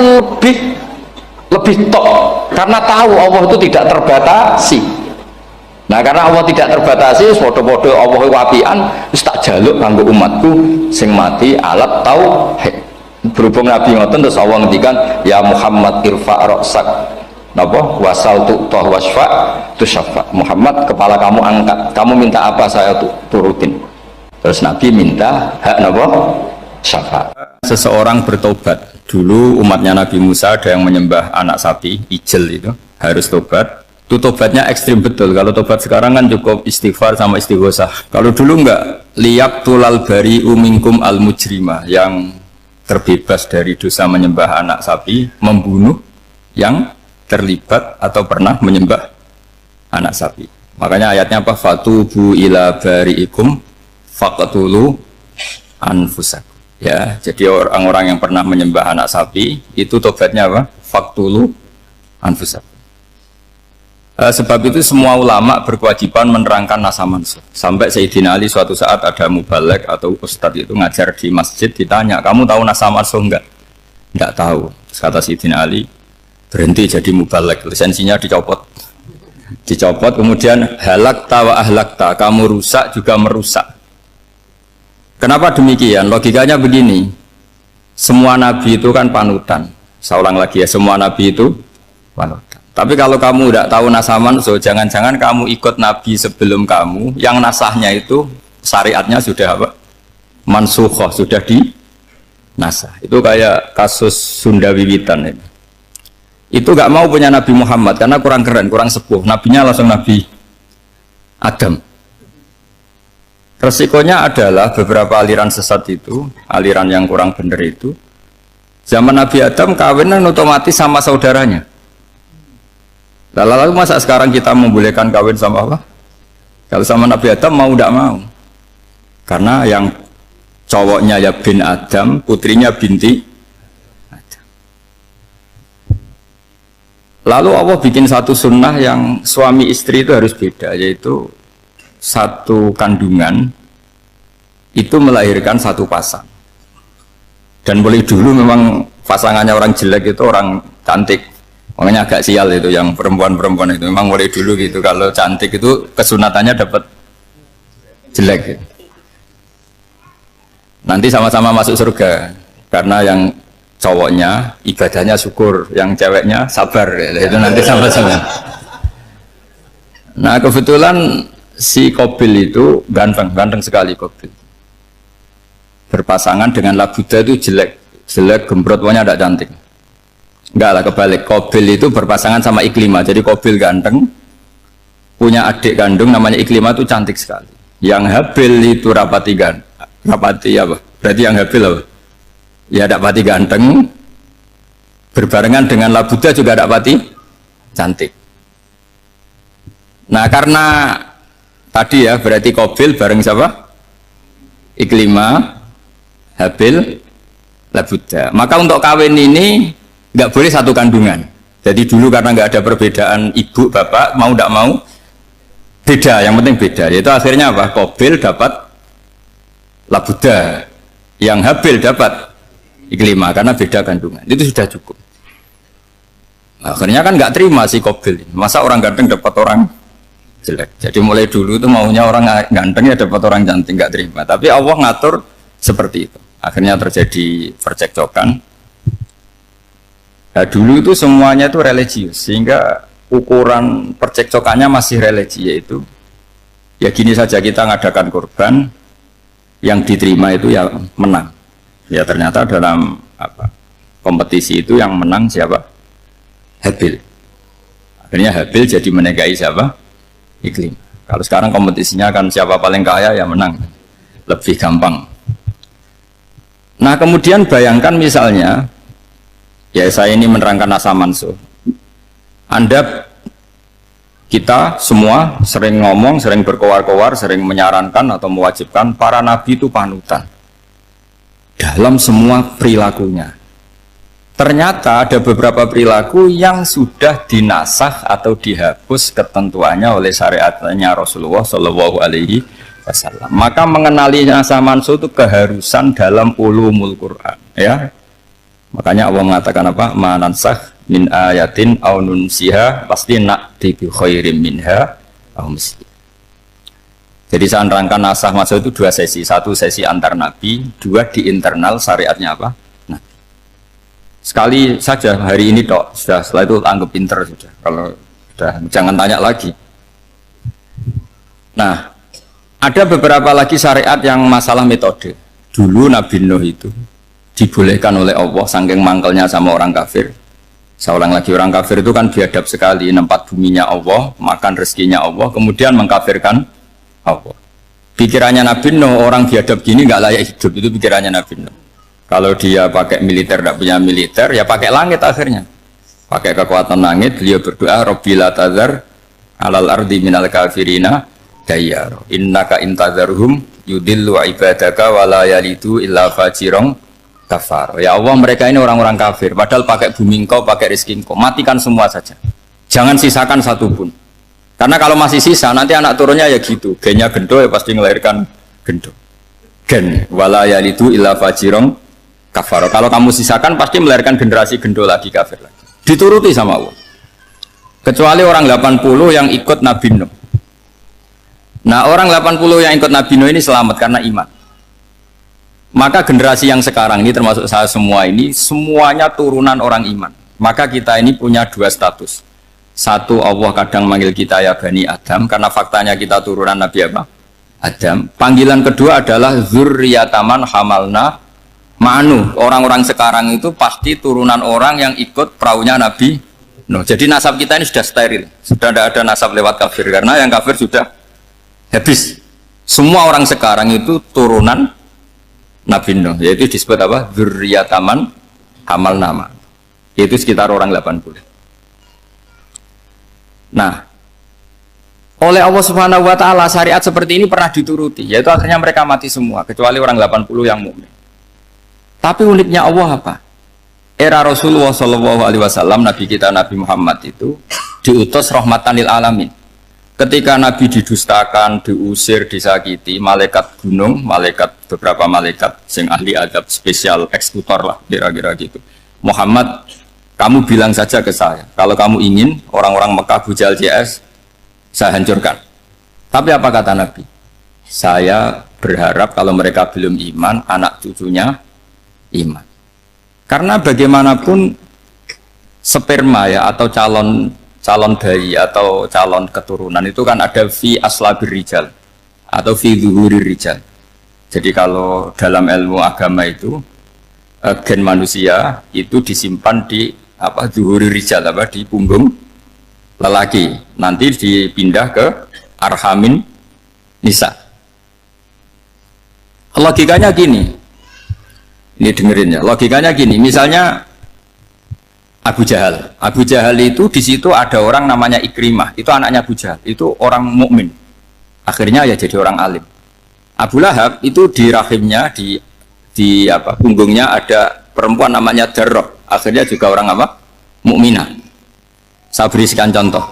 lebih tok karena tahu Allah itu tidak terbatasi. Nah karena Allah tidak terbatasi, podo-podo Allah wapian, wis tak jaluk kanggo umatku sing mati alat tauhid. Berhubung Nabi ngoten terus Allah ngendikan ya Muhammad irfa' ra'sak napa wasal tu'tah wasfa tusaffa. Muhammad kepala kamu angkat, kamu minta apa saya turutin. Terus Nabi minta hak napa syafaat. Seseorang bertobat. Dulu umatnya Nabi Musa ada yang menyembah anak sapi, ijel itu, harus tobat. Itu tobatnya ekstrim betul. Kalau tobat sekarang kan cukup istighfar sama istighosah. Kalau dulu enggak, liyak tulal bari umingkum al mujrimah, yang terbebas dari dosa menyembah anak sapi, membunuh yang terlibat atau pernah menyembah anak sapi. Makanya ayatnya apa? Fatubu ila bari'ikum faqtulu anfusakum. Ya, jadi orang-orang yang pernah menyembah anak sapi itu tobatnya apa? Faktulu anfusakum. Sebab itu semua ulama berkewajiban menerangkan nasa mansuh. Sampai Sayyidina Ali suatu saat ada mubalek atau ustadz itu ngajar di masjid, ditanya, kamu tahu nasa mansuh enggak? Enggak tahu. Terus kata Sayyidina Ali, berhenti jadi mubalek, lisensinya dicopot. Dicopot, kemudian halakta wa ahlakta, kamu rusak juga merusak. Kenapa demikian? Logikanya begini, semua nabi itu kan panutan. Saya ulang lagi ya, semua nabi itu panutan. Tapi kalau kamu tidak tahu nasaman, so jangan-jangan kamu ikut nabi sebelum kamu, yang nasahnya itu syariatnya sudah apa? Mansukhoh, sudah di nasah. Itu kayak kasus Sunda Wiwitan ini. Itu gak mau punya Nabi Muhammad karena kurang keren, kurang sepuh. Nabinya langsung Nabi Adam. Resikonya adalah beberapa aliran sesat itu, aliran yang kurang benar itu, zaman Nabi Adam kawinan otomatis sama saudaranya. Lalu masa sekarang kita membolehkan kawin sama apa? Kalau sama Nabi Adam mau tidak mau, karena yang cowoknya ya bin Adam, putrinya binti Adam. Lalu Allah bikin satu sunnah yang suami istri itu harus beda, yaitu satu kandungan itu melahirkan satu pasang. Dan mulai dulu memang pasangannya orang jelek itu orang cantik. Makanya agak sial itu yang perempuan-perempuan itu. Memang mulai dulu gitu. Kalau cantik itu kesunatannya dapat jelek. Gitu. Nanti sama-sama masuk surga. Karena yang cowoknya ibadahnya syukur, yang ceweknya sabar. Itu nanti sama-sama. Nah kebetulan si Qabil itu ganteng sekali Qabil. Berpasangan dengan Labuda itu jelek, gembrot, pokoknya tidak cantik. Enggak lah, kebalik. Qabil itu berpasangan sama Iklimah. Jadi Qabil ganteng, punya adik kandung namanya Iklimah itu cantik sekali. Yang Habil itu rapati apa? Berarti yang Habil apa? Ya rapati ganteng, berbarengan dengan Labuda juga rapati cantik. Nah karena tadi ya berarti Qabil bareng siapa? Iklimah, Habil, Labuda. Maka untuk kawin ini nggak boleh satu kandungan. Jadi dulu karena nggak ada perbedaan ibu bapak, mau tidak mau beda. Yang penting beda. Yaitu akhirnya apa? Qabil dapat Labuda, yang Habil dapat Iklimah karena beda kandungan. Itu sudah cukup. Akhirnya kan nggak terima si Qabil. Masa orang ganteng dapat orang jelek. Jadi mulai dulu itu maunya orang ganteng ya dapat orang cantik, nggak terima. Tapi Allah ngatur seperti itu. Akhirnya terjadi percekcokan. Nah, dulu itu semuanya itu religius, sehingga ukuran percekcokannya masih religi, yaitu ya gini saja, kita ngadakan korban, yang diterima itu ya menang. Ya ternyata dalam kompetisi itu yang menang siapa? Habil. Akhirnya Habil jadi menikahi siapa? Iklim. Kalau sekarang kompetisinya kan siapa paling kaya ya menang, lebih gampang. Nah kemudian bayangkan misalnya, ya saya ini menerangkan asa mansuh. Kita semua sering ngomong, sering berkoar-koar, sering menyarankan atau mewajibkan para nabi itu panutan dalam semua perilakunya. Ternyata ada beberapa perilaku yang sudah dinasakh atau dihapus ketentuannya oleh syariatnya Rasulullah Shallallahu Alaihi Wasallam. Maka mengenali asa mansuh itu keharusan dalam ulumul Quran. Ya, makanya Allah mengatakan apa? Manansakh min ayatin aw nunsiha pasti na'ti bi khairim minha aw misli. Jadi saya nerangkan nasakh mansuh itu dua sesi. Satu sesi antar nabi, dua di internal syariatnya apa? Sekali saja hari ini dok, sudah, setelah itu anggap pinter sudah. Kalau sudah jangan tanya lagi. Nah, ada beberapa lagi syariat yang masalah metode. Dulu Nabi Nuh itu dibolehkan oleh Allah saking mangkelnya sama orang kafir. Seorang lagi, orang kafir itu kan biadab sekali, nempat buminya Allah, makan rezekinya Allah, kemudian mengkafirkan Allah. Pikirannya Nabi Nuh, orang biadab gini nggak layak hidup, itu pikirannya Nabi Nuh. Kalau dia pakai militer, tidak punya militer, ya pakai langit akhirnya. Pakai kekuatan langit, beliau berdoa, Rabbi la tazar alal ardi minal kafirina dayyar. Innaka intazarhum yudillu ibadaka wa la yalidu illa fajirong kafar. Ya Allah, mereka ini orang-orang kafir. Padahal pakai bumi engkau, pakai rezeki engkau. Matikan semua saja. Jangan sisakan satu pun. Karena kalau masih sisa, nanti anak turunnya ya gitu. Gennya gendo ya pasti melahirkan gendo. Gen, wa la yalidu illa fajirong kafar. Kalau kamu sisakan pasti melahirkan generasi gendo lagi, kafir lagi. Dituruti sama Allah. Kecuali orang 80 yang ikut Nabi Nuh. Nah orang 80 yang ikut Nabi Nuh ini selamat karena iman. Maka generasi yang sekarang ini termasuk saya semua ini semuanya turunan orang iman. Maka kita ini punya dua status. Satu, Allah kadang manggil kita ya Bani Adam karena faktanya kita turunan Nabi apa? Adam. Panggilan kedua adalah Zurriyataman hamalna ma'nu. Orang-orang sekarang itu pasti turunan orang yang ikut perahunya Nabi Nuh. Jadi nasab kita ini sudah steril. Sudah tidak ada nasab lewat kafir karena yang kafir sudah habis. Semua orang sekarang itu turunan Nabi Nuh, yaitu disebut apa? Zurriyataman hamal nama. Yaitu sekitar orang 80. Nah, oleh Allah Subhanahu wa taala syariat seperti ini pernah dituruti, yaitu akhirnya mereka mati semua kecuali orang 80 yang mukmin. Tapi uniknya Allah apa? Era Rasulullah Shallallahu Alaihi Wasallam, Nabi kita Nabi Muhammad itu diutus rahmatan lil alamin. Ketika Nabi didustakan, diusir, disakiti, malaikat gunung, beberapa malaikat sing ahli adab spesial eksekutor lah kira-kira gitu. Muhammad, kamu bilang saja ke saya, kalau kamu ingin orang-orang Mekah Abu Jahal CS, saya hancurkan. Tapi apa kata Nabi? Saya berharap kalau mereka belum iman, anak cucunya iman. Karena bagaimanapun sperma ya atau calon bayi atau calon keturunan itu kan ada fi aslabir rijal atau fi zuhurir rijal. Jadi kalau dalam ilmu agama itu gen manusia itu disimpan di zuhurir rijal di punggung lelaki, nanti dipindah ke arhamin nisa. Logikanya gini, ini dengerin ya, logikanya gini, misalnya Abu Jahal itu di situ ada orang namanya Ikrimah, itu anaknya Abu Jahal, itu orang mukmin, akhirnya ya jadi orang alim. Abu Lahab itu di rahimnya, di punggungnya ada perempuan namanya Darroh, akhirnya juga orang mukminah. Saya berikan contoh,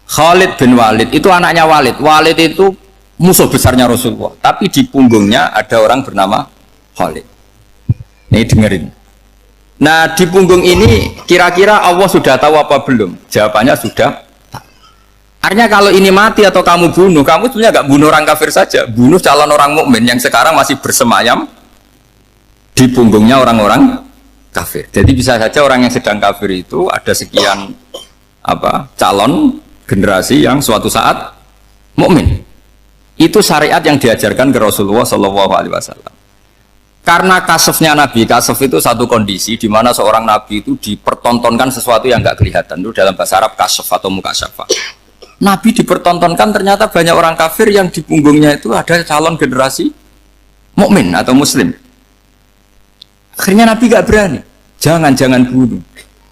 Khalid bin Walid itu anaknya Walid itu musuh besarnya Rasulullah, tapi di punggungnya ada orang bernama Khalid. Ini dengerin. Nah di punggung ini kira-kira Allah sudah tahu apa belum? Jawabannya sudah. Artinya kalau ini mati atau kamu bunuh, kamu sebenarnya nggak bunuh orang kafir saja, bunuh calon orang mukmin yang sekarang masih bersemayam di punggungnya orang-orang kafir. Jadi bisa saja orang yang sedang kafir itu ada sekian calon generasi yang suatu saat mukmin. Itu syariat yang diajarkan ke Rasulullah SAW. Karena kasofnya Nabi, kasof itu satu kondisi di mana seorang Nabi itu dipertontonkan sesuatu yang nggak kelihatan. Itu dalam bahasa Arab kasof atau mukasyafa. Nabi dipertontonkan ternyata banyak orang kafir yang di punggungnya itu ada calon generasi mukmin atau muslim. Akhirnya Nabi nggak berani. Jangan bunuh.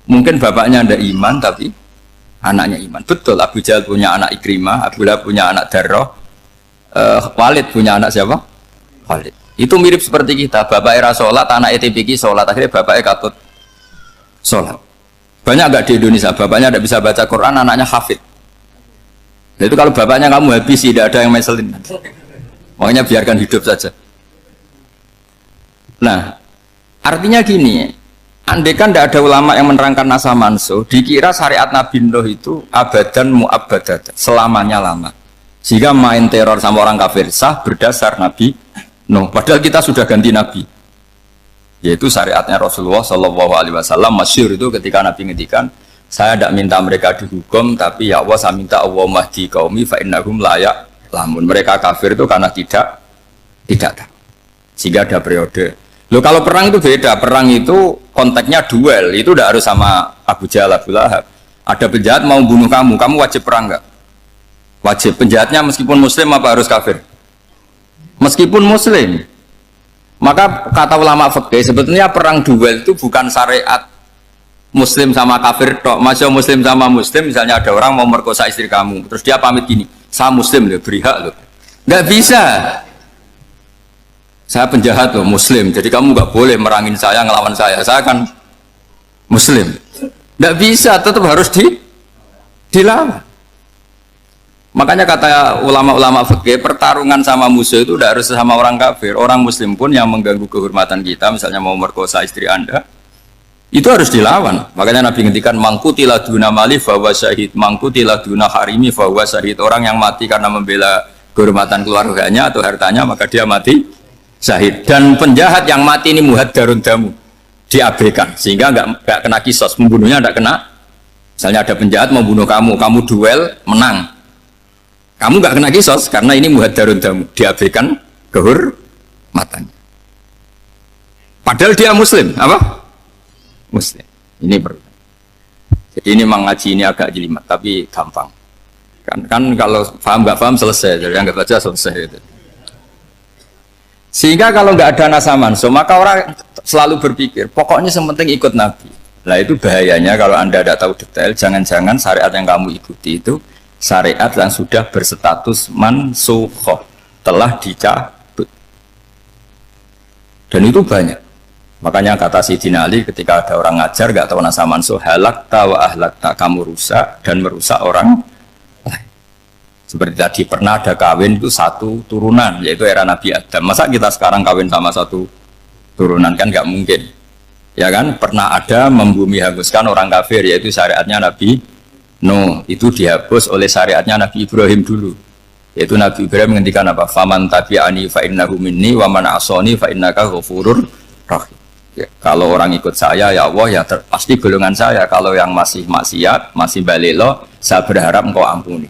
Mungkin bapaknya ada iman tapi anaknya iman. Betul, Abu Jahal punya anak Ikrimah, Abu Lahab punya anak Darroh. Walid punya anak siapa? Walid. Itu mirip seperti kita, bapak era sholat, anak ETPK sholat, akhirnya bapaknya katut sholat. Banyak nggak di Indonesia, bapaknya tidak bisa baca Quran, anaknya hafid. Nah, itu kalau bapaknya kamu habis, tidak ada yang meselin. Makanya biarkan hidup saja. Nah, artinya gini, andai kan tidak ada ulama yang menerangkan nasa mansuh, dikira syariat Nabi Nuh itu abadan mu'abbadat, selamanya lama. Sehingga main teror sama orang kafir sah berdasar Nabi Nuh. Padahal kita sudah ganti Nabi. Yaitu syariatnya Rasulullah SAW. Masyhur itu ketika Nabi ngendikan, saya tidak minta mereka dihukum, tapi ya Allah saya minta Allah mahdi qaumi fa innahum la ya'lamun. Mereka kafir itu karena tidak tahu. Sehingga ada periode. Loh kalau perang itu beda. Perang itu konteksnya duel. Itu tidak harus sama Abu Jahal, Abu Lahab. Ada penjahat mau bunuh kamu wajib perang enggak? Wajib. Penjahatnya meskipun muslim apa harus kafir? Meskipun muslim. Maka kata ulama fikih sebetulnya perang duel itu bukan syariat muslim sama kafir tok. Masih muslim sama muslim, misalnya ada orang mau merkosa istri kamu, terus dia pamit gini, saya muslim loh, beri hak loh. Nggak bisa. Saya penjahat loh, muslim, jadi kamu nggak boleh merangin saya, ngelawan saya kan muslim. Nggak bisa, tetap harus dilawan. Makanya kata ulama-ulama fikih, pertarungan sama musuh itu tidak harus sama orang kafir. Orang muslim pun yang mengganggu kehormatan kita, misalnya mau merkosa istri Anda, itu harus dilawan. Makanya Nabi ngendikan mangkutilah duna mali fahuwa syahid, mangkutilah duna harimi fahuwa syahid. Orang yang mati karena membela kehormatan keluarganya atau hartanya, maka dia mati syahid. Dan penjahat yang mati ini muhaddarun damu, diabaikan sehingga nggak kena kisos, membunuhnya nggak kena. Misalnya ada penjahat mau bunuh kamu duel menang, kamu nggak kena kisos karena ini muhaddarun damu, diabaikan kehormatannya. Padahal dia muslim, apa? Muslim. Ini perlu. Jadi ini mengaji ini agak jelimet, tapi gampang. Kan kalau paham nggak paham selesai, jadi yang nggak baca selesai. Gitu. Sehingga kalau nggak ada nasaman, so maka orang selalu berpikir, pokoknya yang penting ikut Nabi. Nah itu bahayanya kalau Anda tidak tahu detail, jangan-jangan syariat yang kamu ikuti itu syariat yang sudah berstatus mansukhoh, telah dicabut. Dan itu banyak. Makanya kata Sayyidina Ali ketika ada orang ngajar gak tahu nasa mansuh, halakta wa ahlakta, kamu rusak dan merusak orang lain. Seperti tadi pernah ada kawin itu satu turunan, yaitu era Nabi Adam. Masa kita sekarang kawin sama satu turunan, kan nggak mungkin. Ya kan, pernah ada membumi hanguskan orang kafir, yaitu syariatnya Nabi Nuh. Itu dihapus oleh syariatnya Nabi Ibrahim dulu. Yaitu Nabi Ibrahim menghentikan apa? Faman tabi'ani fa innahu minni wa man asani fa innaka ghafurur rahim. Ya, kalau orang ikut saya ya Allah ya pasti golongan saya. Kalau yang masih maksiat, masih balelo, saya berharap engkau ampuni.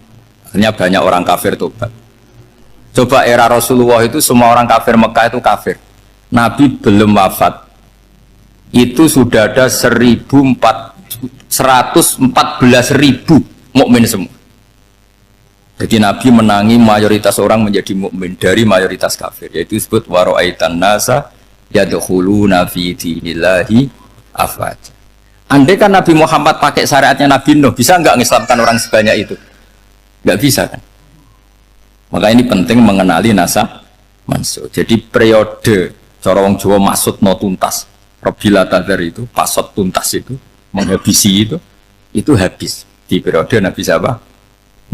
Akhirnya banyak orang kafir tobat. Coba era Rasulullah itu semua orang kafir Mekah itu kafir. Nabi belum wafat. Itu sudah ada 114.000 mukmin semua. Jadi Nabi menangi mayoritas orang menjadi mukmin dari mayoritas kafir. Yaitu disebut wara'aitan nasa yadkhuluna fi dinillahi afwaja. Andai kan Nabi Muhammad pakai syariatnya Nabi Nuh, bisa nggak mengislamkan orang sebanyak itu? Nggak bisa kan? Maka ini penting mengenali nasah mansukh. Jadi periode cara wong Jawa maksud no tuntas, Robila Tadar itu, pasot tuntas itu, menghabisi itu habis di periode Nabi siapa?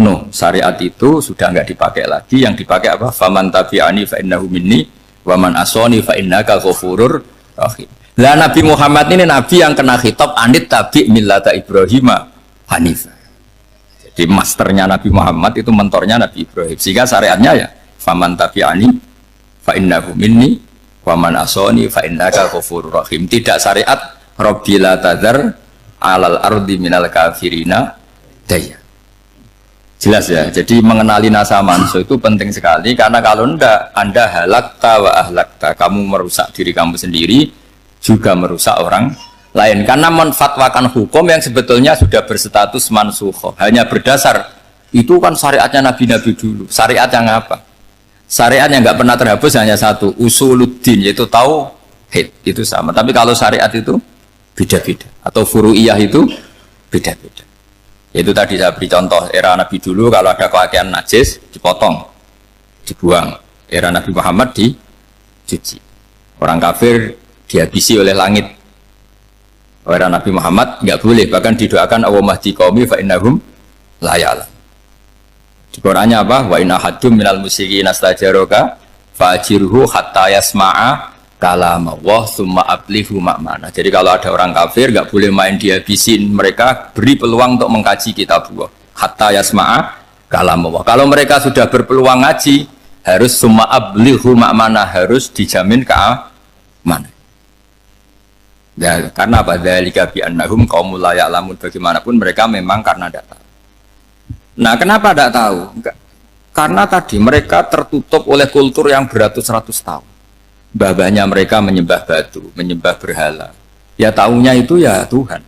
Nuh. Syariat itu sudah nggak dipakai lagi. Yang dipakai apa? Faman tabi'ani fa innahu minni wa man asani fa innaka ghafurur rahim. Lah Nabi Muhammad ini nabi yang kena khitab anit tabi millata Ibrahim hanifah. Di masternya Nabi Muhammad itu mentornya Nabi Ibrahim. Sehingga syariatnya ya faman tabi'ani fa innahu minni wa man asani fa innaka ghafurur rahim. Tidak syariat Rabbila tadzar alal ardi minal kafirina daya. Jelas ya. Jadi mengenali nasa mansukh itu penting sekali karena kalau enggak Anda halakta wa ahlakta, kamu merusak diri kamu sendiri juga merusak orang lain karena menfatwakan hukum yang sebetulnya sudah berstatus mansukh hanya berdasar itu kan syariatnya nabi-nabi dulu. Syariat yang apa? Syariat yang nggak pernah terhapus hanya satu, usuluddin, yaitu tauhid, itu sama. Tapi kalau syariat itu beda-beda atau furu'iyah itu beda-beda. Itu tadi saya beri contoh era nabi dulu kalau ada pakaian najis dipotong, dibuang. Era Nabi Muhammad dicuci. Orang kafir dihabisi oleh langit. Era Nabi Muhammad nggak boleh, bahkan didoakan Allahumma hdi qaumi fa innahum la ya'lamun. Di Qur'annya apa? Wa inna haddum minal musyrikin astajaraka fa'jirhu hatta yasma'a kalam Allah tsumma ablihu ma'mana. Jadi kalau ada orang kafir nggak boleh main dihabisin, mereka beri peluang untuk mengkaji kitab Allah hatta yasma'a kalam Allah. Kalau mereka sudah berpeluang ngaji, harus tsumma ablihu ma'mana, harus dijamin keamanan. Ya, karena apa? Dzalika bi annahum qaumul la ya'lamun. Bagaimanapun mereka memang karena tidak tahu. Nah, kenapa tidak tahu? Enggak. Karena tadi mereka tertutup oleh kultur yang beratus-ratus tahun. Mbah-mbahnya mereka menyembah batu, menyembah berhala. Ya tahunya itu ya Tuhan.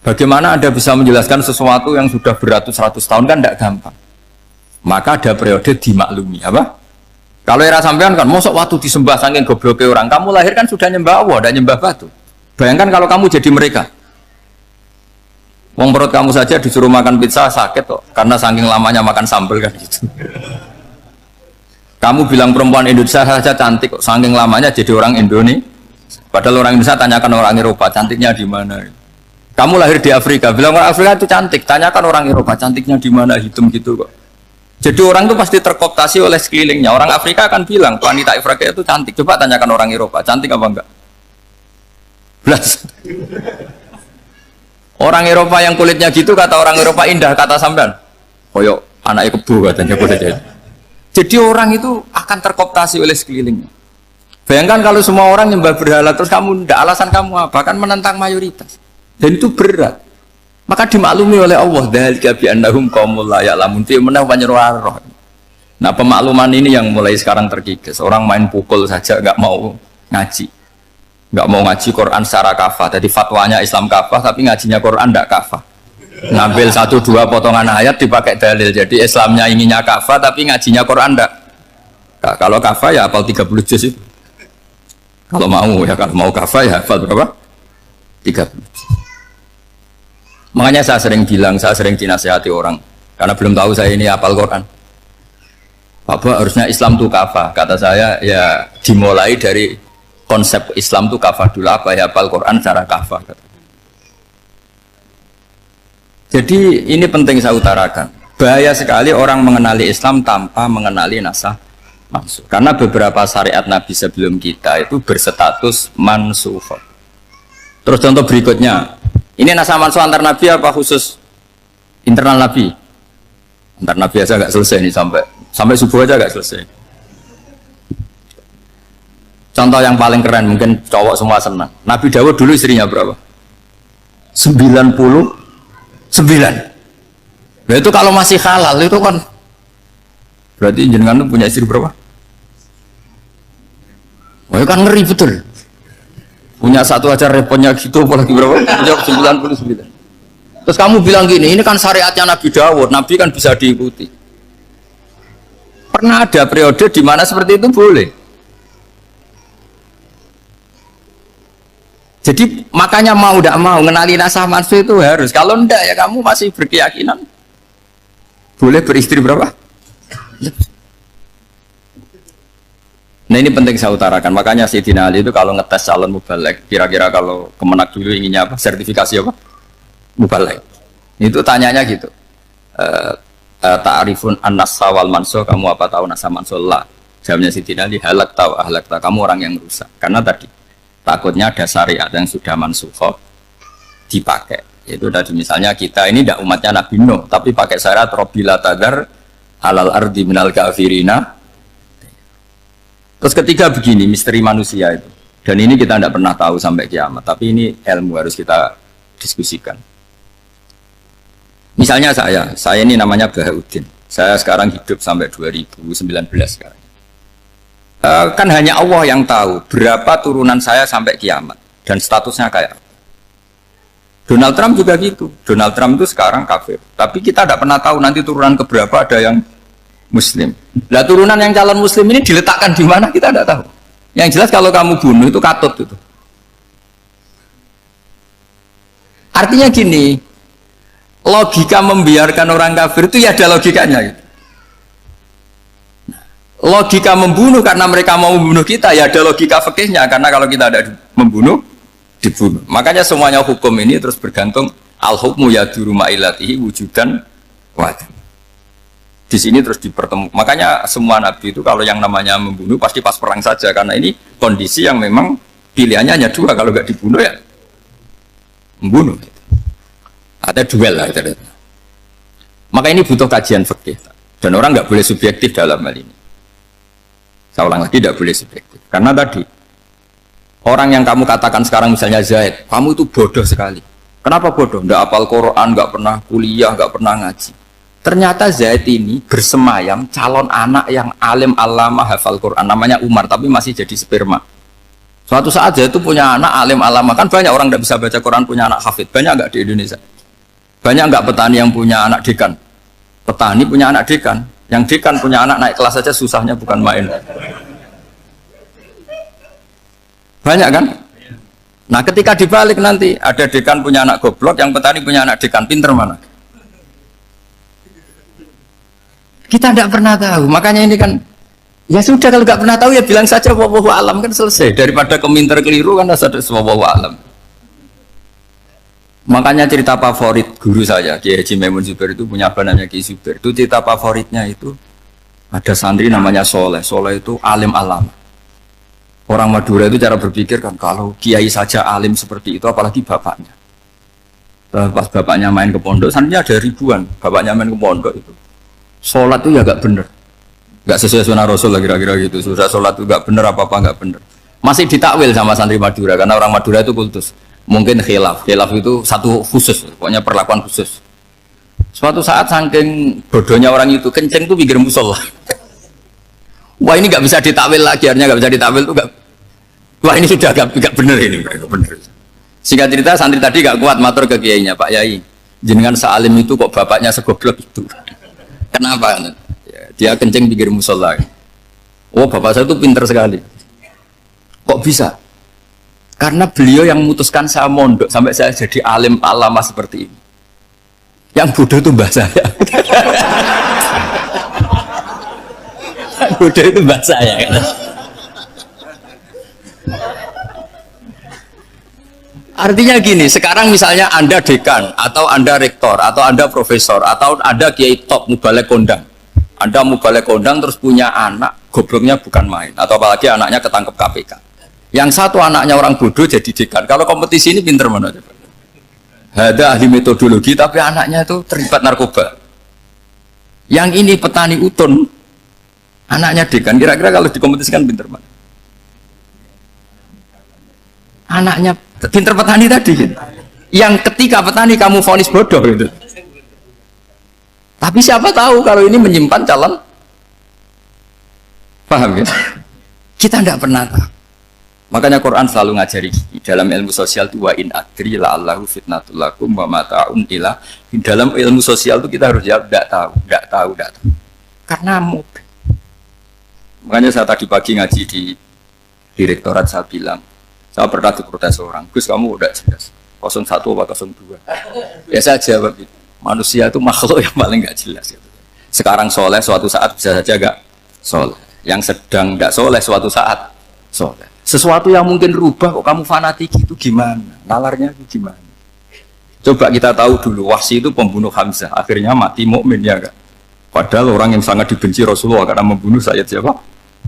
Bagaimana Anda bisa menjelaskan sesuatu yang sudah beratus-ratus tahun kan tidak gampang. Maka ada periode dimaklumi, apa? Kalau era sampean kan, mosok waktu disembah saking gobloknya orang, kamu lahir kan sudah nyembah Allah, dan nyembah batu. Bayangkan kalau kamu jadi mereka. Wong perut kamu saja disuruh makan pizza sakit kok, karena saking lamanya makan sambal kan gitu. Kamu bilang perempuan Indonesia saja cantik kok, saking lamanya jadi orang Indonesia. Padahal orang Indonesia tanyakan orang Eropa, cantiknya di mana? Kamu lahir di Afrika, bilang orang Afrika itu cantik, tanyakan orang Eropa, cantiknya di mana, hitam gitu kok. Jadi orang itu pasti terkooptasi oleh sekelilingnya. Orang Afrika akan bilang wanita Afrika itu cantik. Coba tanyakan orang Eropa, cantik apa enggak? Belas. Orang Eropa yang kulitnya gitu kata orang Eropa indah, kata sampean. Koyok anaknya kebu katanya boleh jadi. Jadi orang itu akan terkooptasi oleh sekelilingnya. Bayangkan kalau semua orang nyembah berhala terus kamu ndak, alasan kamu apa? Kan menentang mayoritas. Dan itu berat. Maka dimaklumi oleh Allah dzalika bi annahum qaumul la ya'lamun fi manah panyeruah. Nah, pemakluman ini yang mulai sekarang terkikis. Orang main pukul saja nggak mau ngaji. Nggak mau ngaji Quran secara kafah. Jadi fatwanya Islam kafah tapi ngajinya Quran enggak kafah. Ngambil 1-2 potongan ayat dipakai dalil. Jadi Islamnya inginnya kafah tapi ngajinya Quran enggak. Nah, kalau kafah ya hafal 30 juz itu. Kalau mau kafah ya hafal berapa? 30 juz. Makanya saya sering bilang, saya sering dinasihati orang karena belum tahu saya ini hafal Quran. Bapak harusnya Islam itu kafah. Kata saya ya dimulai dari konsep Islam itu kafah dulu, apa ya hafal Quran secara kafah. Jadi ini penting saya utarakan. Bahaya sekali orang mengenali Islam tanpa mengenali nasah mansuh. Karena beberapa syariat Nabi sebelum kita itu berstatus mansuh. Terus contoh berikutnya, ini nasah mansuh antar Nabi apa khusus internal Nabi? Antar Nabi aja nggak selesai nih sampai subuh aja nggak selesai. Contoh yang paling keren mungkin cowok semua senang. Nabi Dawud dulu istrinya berapa? 99. Nah itu kalau masih halal itu kan berarti jenengan tuh punya istri berapa? Oh itu kan ngeri betul. Punya satu aja repotnya gitu apalagi berapa? Punya 99. Terus kamu bilang gini, ini kan syariatnya Nabi Dawud, Nabi kan bisa diikuti. Pernah ada periode di mana seperti itu boleh. Jadi makanya mau tidak mau mengenali nasah mansuh itu harus. Kalau enggak ya kamu masih berkeyakinan boleh beristri berapa? Nah ini penting saya utarakan. Makanya Sayyidina Ali itu kalau ngetes calon mubalek, kira-kira kalau Kemenak dulu inginnya apa? Sertifikasi apa? Mubalek. Itu tanyanya gitu. Ta'rifun an-nassa wal mansuh, kamu apa tahu nasah mansuh? La. Jawabnya Sayyidina Ali, halak tahu ahlak tahu. Kamu orang yang rusak. Karena tadi takutnya ada syariat yang sudah mansukhah dipakai. Itu tadi misalnya kita ini tidak umatnya Nabi Nuh, tapi pakai syariat Robbila tadar alal ardi minal kafirina. Terus ketiga begini, misteri manusia itu. Dan ini kita tidak pernah tahu sampai kiamat, tapi ini ilmu harus kita diskusikan. Misalnya saya ini namanya Bahauddin. Saya sekarang hidup sampai 2019 sekarang. Kan hanya Allah yang tahu berapa turunan saya sampai kiamat dan statusnya kayak apa. Donald Trump juga gitu. Donald Trump itu sekarang kafir, tapi kita tidak pernah tahu nanti turunan keberapa ada yang Muslim. Nah turunan yang calon Muslim ini diletakkan di mana kita tidak tahu. Yang jelas kalau kamu bunuh itu katut itu. Artinya gini, logika membiarkan orang kafir itu ya ada logikanya. Gitu. Logika membunuh karena mereka mau membunuh kita ya ada logika fikihnya, karena kalau kita ada membunuh dibunuh. Makanya semuanya hukum ini terus bergantung al-hukmu yaduru ma'ilatihi wujudan wad. Di sini terus dipertemukan. Makanya semua nabi itu kalau yang namanya membunuh pasti pas perang saja, karena ini kondisi yang memang pilihannya hanya dua, kalau nggak dibunuh ya membunuh. Ada duel lah. Maka ini butuh kajian fikih dan orang nggak boleh subjektif dalam hal ini. Saya ulang lagi, tidak boleh subjektif. Karena tadi, orang yang kamu katakan sekarang misalnya Zaid, kamu itu bodoh sekali. Kenapa bodoh? Tidak hafal Quran, nggak pernah kuliah, nggak pernah ngaji. Ternyata Zaid ini bersemayam calon anak yang alim alama hafal Quran. Namanya Umar, tapi masih jadi sperma. Suatu saat Zaid itu punya anak alim alama. Kan banyak orang tidak bisa baca Quran, punya anak hafid. Banyak nggak di Indonesia? Banyak nggak petani yang punya anak dekan? Petani punya anak dekan. Yang dekan punya anak naik kelas saja susahnya bukan main. Banyak kan? Nah ketika dibalik nanti ada dekan punya anak goblok, yang petani punya anak dekan pinter mana? Kita tidak pernah tahu. Makanya ini kan ya sudah, kalau nggak pernah tahu ya bilang saja wallahu alam, kan selesai. Daripada keminter keliru kan ada wallahu alam. Makanya cerita favorit guru saya Kiai Haji Maimun Zubair itu punya apa namanya Kiai Zubair. Itu cerita favoritnya itu ada santri namanya Soleh. Soleh itu alim alama. Orang Madura itu cara berpikir kan kalau kiai saja alim seperti itu, apalagi bapaknya. Pas bapaknya main ke pondok, santrinya ada ribuan. Bapaknya main ke pondok itu, sholat itu ya gak bener, gak sesuai sunnah Rasul lah kira-kira gitu. Sudah sholat itu gak bener, apa-apa gak bener. Masih ditakwil sama santri Madura karena orang Madura itu kultus. Mungkin khilaf itu satu khusus, pokoknya perlakuan khusus. Suatu saat saking bodohnya orang itu, kenceng tuh pinggir musola. Wah ini nggak bisa ditakwil lagi, artinya nggak bisa ditakwil tuh nggak. Wah ini sudah nggak bener ini, nggak bener. Singkat cerita santri tadi nggak kuat matur ke kiainya, Pak Yai, jenengan sealim itu kok bapaknya segoblok itu. Kenapa? Ya, dia kenceng pinggir musola. Oh bapak saya tuh pinter sekali. Kok bisa? Karena beliau yang memutuskan saya mondok sampai saya jadi alim alama seperti ini. Yang bodoh itu mbah saya. Yang bodoh itu mbah saya. Artinya gini, sekarang misalnya Anda dekan, atau Anda rektor, atau Anda profesor, atau Anda kiai top, mubalek kondang. Anda mubalek kondang terus punya anak, gobloknya bukan main. Atau apalagi anaknya ketangkep KPK. Yang satu anaknya orang bodoh jadi dekan. Kalau kompetisi ini pinter mana? Ada ahli metodologi, tapi anaknya itu terlibat narkoba. Yang ini petani utun, anaknya dekan. Kira-kira kalau dikompetisikan pinter mana? Anaknya pinter petani tadi gitu. Yang ketika petani kamu vonis bodoh gitu. Tapi siapa tahu kalau ini menyimpan calon, paham ya? Kita tidak pernah tahu. Makanya Quran selalu ngajari dalam ilmu sosial itu wa in adri la'allahu fitnatul lakum wa mata'un ila. Dalam ilmu sosial itu kita harus jawab tidak tahu. Karena mudah. Makanya saya tadi pagi ngaji di direktorat, saya bilang, saya pernah diprotes orang, Gus kamu udah jelas 01 apa 02. Ya saya jawab itu, manusia itu makhluk yang paling nggak jelas gitu. Sekarang soleh, suatu saat bisa saja nggak soleh. Yang sedang nggak soleh, suatu saat soleh. Sesuatu yang mungkin rubah kok kamu fanatik itu gimana? Nalarnya itu gimana? Coba kita tahu dulu, Wahsy itu pembunuh Hamzah, akhirnya mati mukmin ya enggak? Padahal orang yang sangat dibenci Rasulullah karena membunuh Sayyid siapa?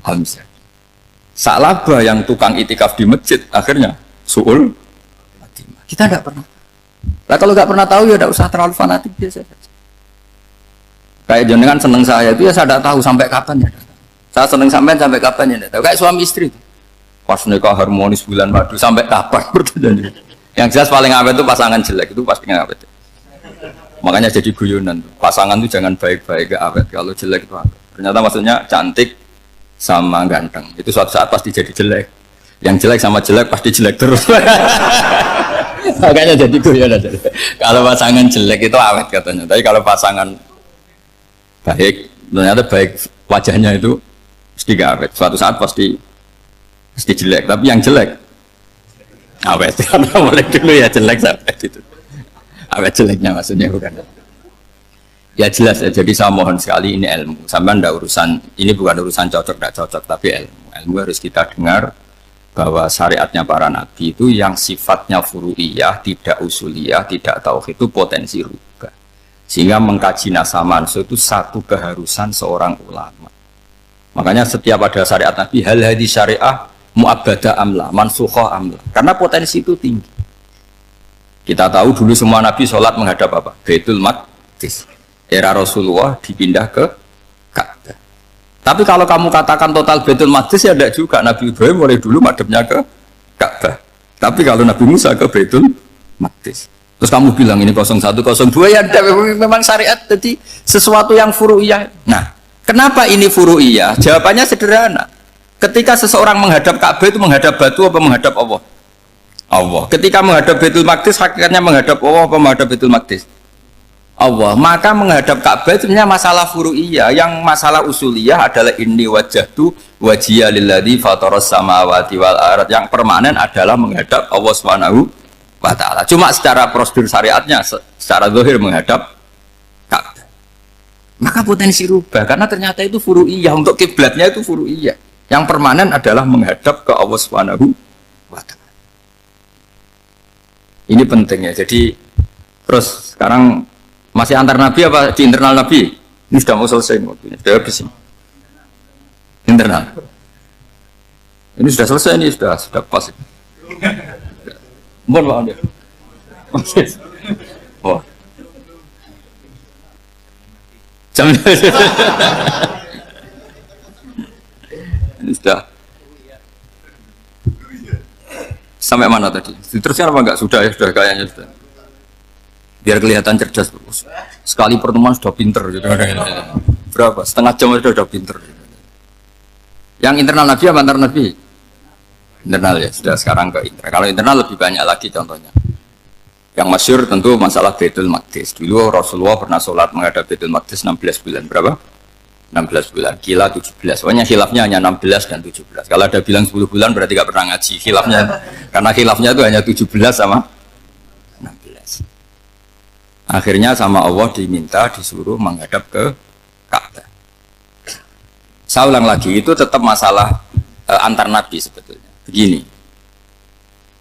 Hamzah. Sa'labah yang tukang itikaf di masjid akhirnya su'ul khatimah. Kita tidak pernah. Nah kalau nggak pernah tahu ya tidak usah terlalu fanatik biasa saja. Kayak jenengan seneng saya itu ya saya tidak tahu sampai kapan ya. Saya seneng sampai kapan ya tidak tahu. Kayak suami istri itu. Pas nikah harmonis bulan madu sampai kapan bertanya. Yang jelas paling awet itu pasangan jelek itu pasti nggak awet. Makanya jadi guyonan. Pasangan itu jangan baik-baik gak awet. Kalau jelek itu awet. Ternyata maksudnya cantik sama ganteng itu suatu saat pasti jadi jelek. Yang jelek sama jelek pasti jelek terus. Makanya jadi guyonan. Kalau pasangan jelek itu awet katanya, tapi kalau pasangan baik ternyata baik wajahnya itu pasti gak awet. Suatu saat pasti jelek. Tapi yang jelek awet. Karena mulai dulu ya jelek sampai itu. Awet jeleknya maksudnya bukan. Ya jelas ya, jadi saya mohon sekali ini ilmu. Sampai ndak urusan, ini bukan urusan cocok tidak cocok, tapi ilmu. Ilmu harus kita dengar bahwa syariatnya para nabi itu yang sifatnya furu'iyah, tidak usuliyah, tidak tauhid itu potensi rubah. Sehingga mengkaji nasab manusia itu satu keharusan seorang ulama. Makanya setiap ada syariat nabi, hal hadis syariah mu'abbada amla, mansukhoh amla. Karena potensi itu tinggi. Kita tahu dulu semua nabi sholat menghadap apa? Baitul Maqdis. Era Rasulullah dipindah ke Ka'bah. Tapi kalau kamu katakan total Baitul Maqdis ya tidak juga. Nabi Ibrahim mulai dulu madhabnya ke Ka'bah. Tapi kalau Nabi Musa ke Baitul Maqdis. Terus kamu bilang ini 01, 02 ya memang syariat jadi sesuatu yang furu'iyah. Nah, kenapa ini furu'iyah? Jawabannya sederhana. Ketika seseorang menghadap Ka'bah itu menghadap batu apa menghadap Allah? Allah. Ketika menghadap Baitul Maqdis hakikatnya menghadap Allah apa menghadap Baitul Maqdis? Allah. Maka menghadap Ka'bah itu sebenarnya masalah furu'iyah. Yang masalah usuliyah adalah inni wajjahtu wajhiya lilladzi fataras samawati wal ardh. Yang permanen adalah menghadap Allah Subhanahu wa ta'ala. Cuma secara prosedur syariatnya secara zahir menghadap Ka'bah. Maka potensi rubah karena ternyata itu furu'iyah. Untuk kiblatnya itu furu'iyah. Yang permanen adalah menghadap ke Allah Subhanahu wa ta'ala. Ini penting ya. Jadi terus sekarang masih antar nabi apa di internal nabi? Ini sudah mau selesai waktunya, sudah habis ini. Internal. Ini sudah selesai, ini sudah pas. Mohon maaf ya. Wah. Jam ini sudah. Sampai mana tadi? Terusnya apa enggak? Sudah ya, sudah kayaknya sudah. Biar kelihatan cerdas terus. Sekali pertemuan sudah pinter gitu. Berapa? Setengah jam sudah pinter. Yang internal nabi apa antar nabi? Internal ya, sudah sekarang ke internal. Kalau internal lebih banyak lagi contohnya. Yang masyhur tentu masalah Baitul Maqdis. Dulu Rasulullah pernah sholat menghadap Baitul Maqdis 16 bulan. Berapa? 16 bulan. Kila 17. Pokoknya khilafnya hanya 16 dan 17. Kalau ada bilang 10 bulan berarti gak pernah ngaji. Khilafnya, karena khilafnya itu hanya 17 sama 16. Akhirnya sama Allah diminta disuruh menghadap ke Ka'bah. Saya ulang lagi, itu tetap masalah antar nabi sebetulnya. Begini,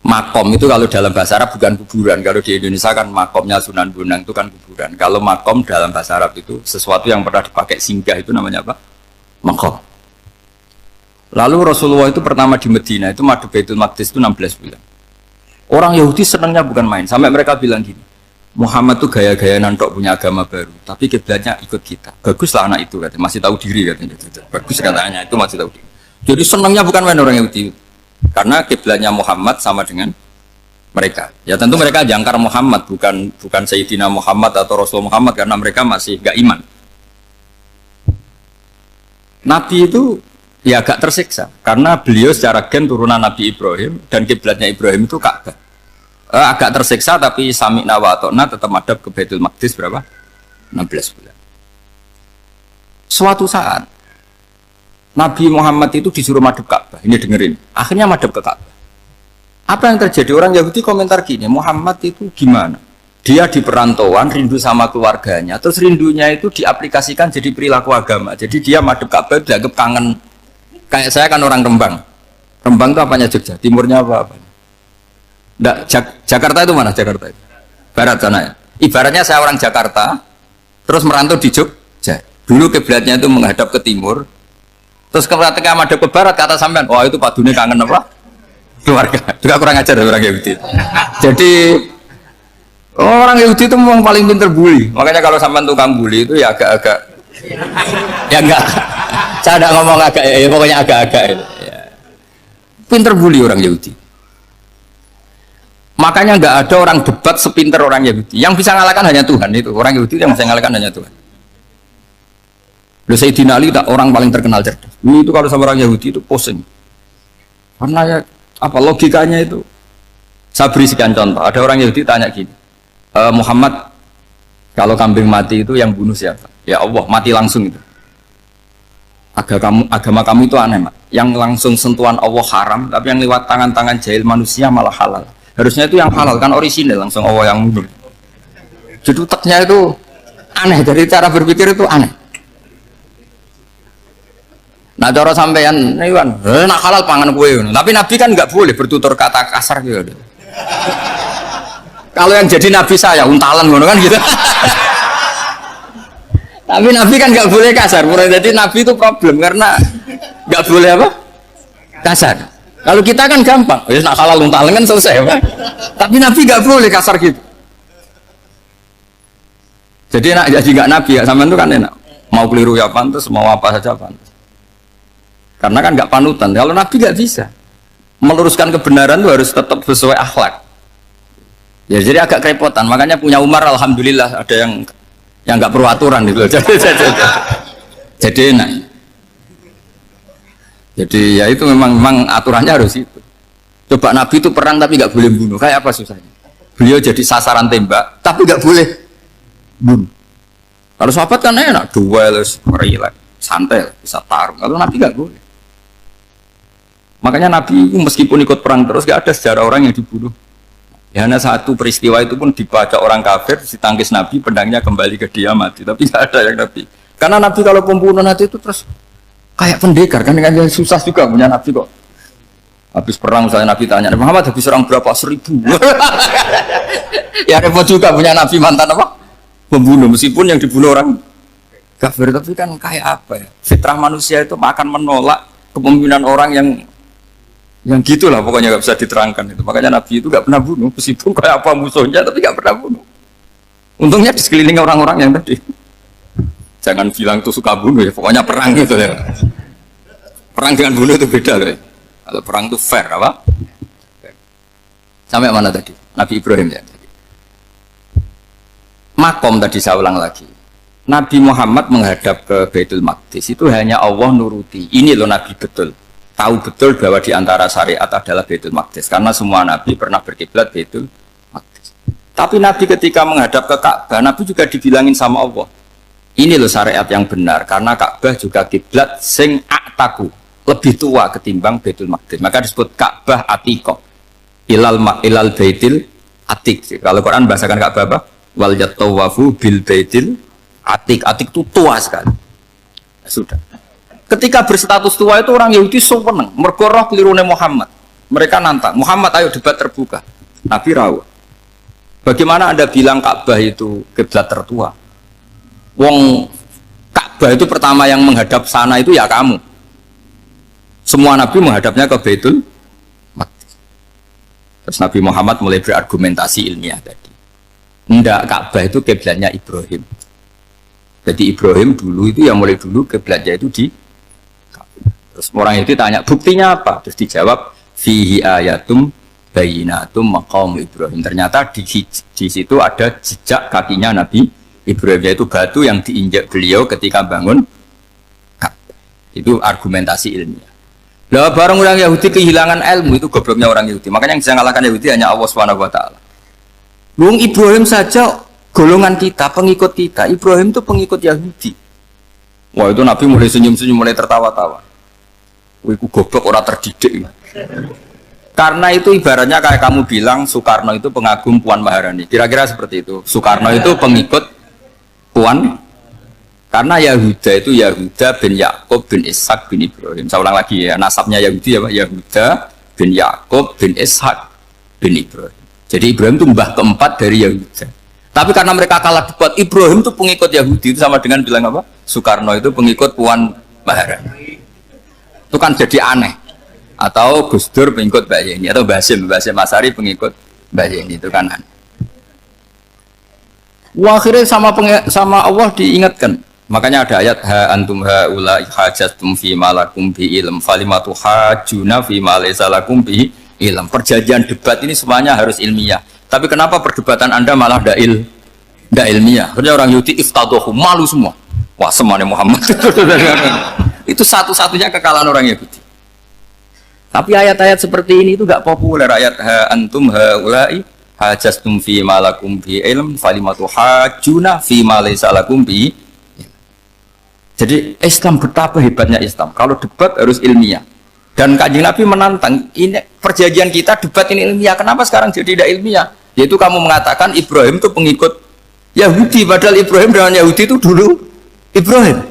Makom itu kalau dalam bahasa Arab bukan kuburan. Kalau di Indonesia kan makomnya Sunan Bonang itu kan kuburan. Kalau makom dalam bahasa Arab itu sesuatu yang pernah dipakai singgah, itu namanya apa? Makom. Lalu Rasulullah itu pertama di Medina itu madhep Baitul Maqdis itu 16 bulan. Orang Yahudi senangnya bukan main. Sampai mereka bilang gini, Muhammad tuh gaya-gaya nantok punya agama baru, tapi kiblatnya ikut kita. Baguslah anak itu katanya, masih tahu diri katanya. Bagus katanya itu masih tahu diri. Jadi senangnya bukan main orang Yahudi. Karena kiblatnya Muhammad sama dengan mereka. Ya tentu mereka jangkar Muhammad, bukan Sayyidina Muhammad atau Rasul Muhammad, karena mereka masih gak iman. Nabi itu ya agak tersiksa karena beliau secara gen turunan Nabi Ibrahim dan kiblatnya Ibrahim itu Ka'bah. Agak tersiksa tapi sami'na wa ata'na tetap madhab ke Baitul Maqdis berapa? 16 bulan. Suatu saat Nabi Muhammad itu disuruh madhab Ka'bah. Ini dengerin. Akhirnya madhab ke Ka'bah. Apa yang terjadi? Orang Yahudi komentar gini, Muhammad itu gimana? Dia di perantauan, rindu sama keluarganya. Terus rindunya itu diaplikasikan jadi perilaku agama. Jadi dia madhab Ka'bah dianggap kangen. Kayak saya kan orang Rembang. Rembang itu apanya Jogja? Timurnya apa? Nggak, Jakarta itu mana Jakarta itu? Barat sana ya? Ibaratnya saya orang Jakarta, terus merantau di Jogja. Dulu kiblatnya itu menghadap ke timur. Terus ketika madhab ke barat, kata sampean, wah itu Pak Dune kangen apa? Keluarga. Juga kurang ajar orang Yahudi. Jadi orang Yahudi itu memang paling pinter bully. Makanya kalau sampean tukang bully itu ya agak-agak, ya enggak. Saya tidak ngomong agak, ya pokoknya agak-agak. Ya. Pinter bully orang Yahudi. Makanya nggak ada orang debat sepinter orang Yahudi. Yang bisa ngalahkan hanya Tuhan itu. Orang Yahudi yang bisa ngalahkan hanya Tuhan. Sayyidina Ali tak orang paling terkenal cerdas. Itu kalau sama orang Yahudi itu pusing. Karena ya apa logikanya itu? Saya beri sekian contoh. Ada orang Yahudi tanya gini, Muhammad, kalau kambing mati itu yang bunuh siapa? Ya Allah, mati langsung itu. Agama kamu itu aneh, Mak. Yang langsung sentuhan Allah haram, tapi yang lewat tangan-tangan jahil manusia malah halal. Harusnya itu yang halal kan orisinil, langsung Allah yang bunuh. Juduteknya itu aneh, dari cara berpikir itu aneh. Nah cara sampean Iwan, nak halal pangan kue, tapi Nabi kan nggak boleh bertutur kata kasar gitu. Kalau yang jadi Nabi saya untalan ngono kan gitu. Tapi Nabi kan nggak boleh kasar. Jadi Nabi itu problem karena nggak boleh apa? Kasar. Kalau kita kan gampang, ya nak halal untalan kan selesai, Pak. Tapi Nabi nggak boleh kasar gitu. Jadi nak jadi nggak Nabi ya sampean itu kan enak. Mau keliru ya pantas, mau apa saja pantas. Karena kan nggak panutan. Kalau Nabi nggak bisa meluruskan kebenaran itu harus tetap sesuai akhlak. Ya jadi agak kerepotan. Makanya punya Umar alhamdulillah ada yang nggak perlu aturan gitu. Jadi enak. Jadi ya itu memang aturannya harus itu. Coba Nabi itu perang tapi nggak boleh bunuh. Kayak apa susahnya? Beliau jadi sasaran tembak tapi nggak boleh bunuh. Kalau sahabat kan enak, duel, relax, santai, bisa tarung. Kalau Nabi nggak boleh. Makanya Nabi meskipun ikut perang terus gak ada sejarah orang yang dibunuh. Ya hanya satu peristiwa itu pun dibaca orang kafir, ditangkis Nabi, pedangnya kembali ke dia mati. Tapi gak ada yang Nabi. Karena Nabi kalau pembunuh nanti itu terus kayak pendekar kan, dengan susah juga punya Nabi kok. Habis perang saya Nabi tanya, Muhammad habis serang berapa? 1000. Ya repot juga punya Nabi mantan apa? Pembunuh, meskipun yang dibunuh orang kafir. Tapi kan kayak apa ya? Fitrah manusia itu akan menolak kepemimpinan orang yang gitulah pokoknya nggak bisa diterangkan itu. Makanya Nabi itu nggak pernah bunuh, meskipun kayak apa musuhnya tapi nggak pernah bunuh. Untungnya di sekeliling orang-orang yang tadi. Jangan bilang itu suka bunuh ya, pokoknya perang gitu ya. Perang dengan bunuh itu beda loh. Kalau perang itu fair apa? Sampai mana tadi? Nabi Ibrahim ya. Makom tadi saya ulang lagi. Nabi Muhammad menghadap ke Baitul Maqdis itu hanya Allah nuruti. Ini loh Nabi betul. Tahu betul bahwa di antara syariat adalah Baitul Maqdis karena semua Nabi pernah berkiblat Baitul Maqdis. Tapi Nabi ketika menghadap ke Ka'bah, Nabi juga dibilangin sama Allah, ini loh syariat yang benar karena Ka'bah juga kiblat sing aktaku, lebih tua ketimbang Baitul Maqdis. Maka disebut Ka'bah Atiqah. Ilal Baitil Atiq. Kalau Quran bahasakan Ka'bah apa? Wal yatawafu bil Baitil Atiq. Atiq itu tua sekali. Sudah. Ketika berstatus tua itu orang Yahudi seneng, mergo roh kelirune Muhammad. Mereka nantang, Muhammad ayo debat terbuka. Nabi rawuh. Bagaimana Anda bilang Ka'bah itu kiblat tertua? Wong Ka'bah itu pertama yang menghadap sana itu ya kamu. Semua Nabi menghadapnya ke Baitul Maqdis. Terus Nabi Muhammad mulai berargumentasi ilmiah tadi. Enggak, Ka'bah itu kiblatnya Ibrahim. Jadi Ibrahim dulu itu yang mulai dulu kiblatnya itu di Ka'bah. Terus orang itu tanya, buktinya apa? Terus dijawab, fihi ayatum bayinatum maqam Ibrahim. Ternyata di situ ada jejak kakinya Nabi Ibrahim, yaitu batu yang diinjak beliau ketika bangun Ka'bah. Itu argumentasi ilmiah. Lah barang orang Yahudi kehilangan ilmu, itu gobloknya orang Yahudi. Makanya yang bisa mengalahkan Yahudi hanya Allah Subhanahu wa taala. Wong Ibrahim saja golongan kita, pengikut kita. Ibrahim itu pengikut Yahudi. Wah, itu Nabi mulai senyum-senyum, mulai tertawa-tawa. Wih, ku goblok orang terdidik. Karena itu ibaratnya kayak kamu bilang Soekarno itu pengagum Puan Maharani. Kira-kira seperti itu. Soekarno itu pengikut Puan. Karena Yahuda itu Yahuda bin Yakub bin Ishak bin Ibrahim. Saya ulang lagi ya, nasabnya Yahudi ya Pak. Yahuda bin Yakub bin Ishak bin Ibrahim. Jadi Ibrahim itu mbah keempat dari Yahuda. Tapi karena mereka kalah debat, Ibrahim itu pengikut Yahudi, itu sama dengan bilang apa? Soekarno itu pengikut Puan Maharani. Itu kan jadi aneh. Atau Gus Dur pengikut Mbak Yeni, atau Basim Asari pengikut Mbak Yeni, itu kan aneh. Wah, akhirnya sama Allah diingatkan. Makanya ada ayat ha antum haula hajastum fi malakum bi ilm falimatu hajuna fi ma laysa lakum bi ilm. Perjanjian debat ini semuanya harus ilmiah. Tapi kenapa perdebatan Anda malah ndak ilmiah? Karena orang Yahudi iftadohu, malu semua. Wah, semuanya Muhammad. Itu satu-satunya kekalahan orang Yahudi. Tapi ayat-ayat seperti ini itu enggak populer. Ayat ha antum haula hajastum fi malakum bi ilm falimatu hajuna fi ma laysa lakum bi. Jadi Islam, betapa hebatnya Islam. Kalau debat harus ilmiah. Dan Kanjeng Nabi menantang, ini perjanjian kita debat ini ilmiah. Kenapa sekarang jadi tidak ilmiah? Yaitu kamu mengatakan Ibrahim itu pengikut Yahudi, padahal Ibrahim dengan Yahudi itu dulu Ibrahim.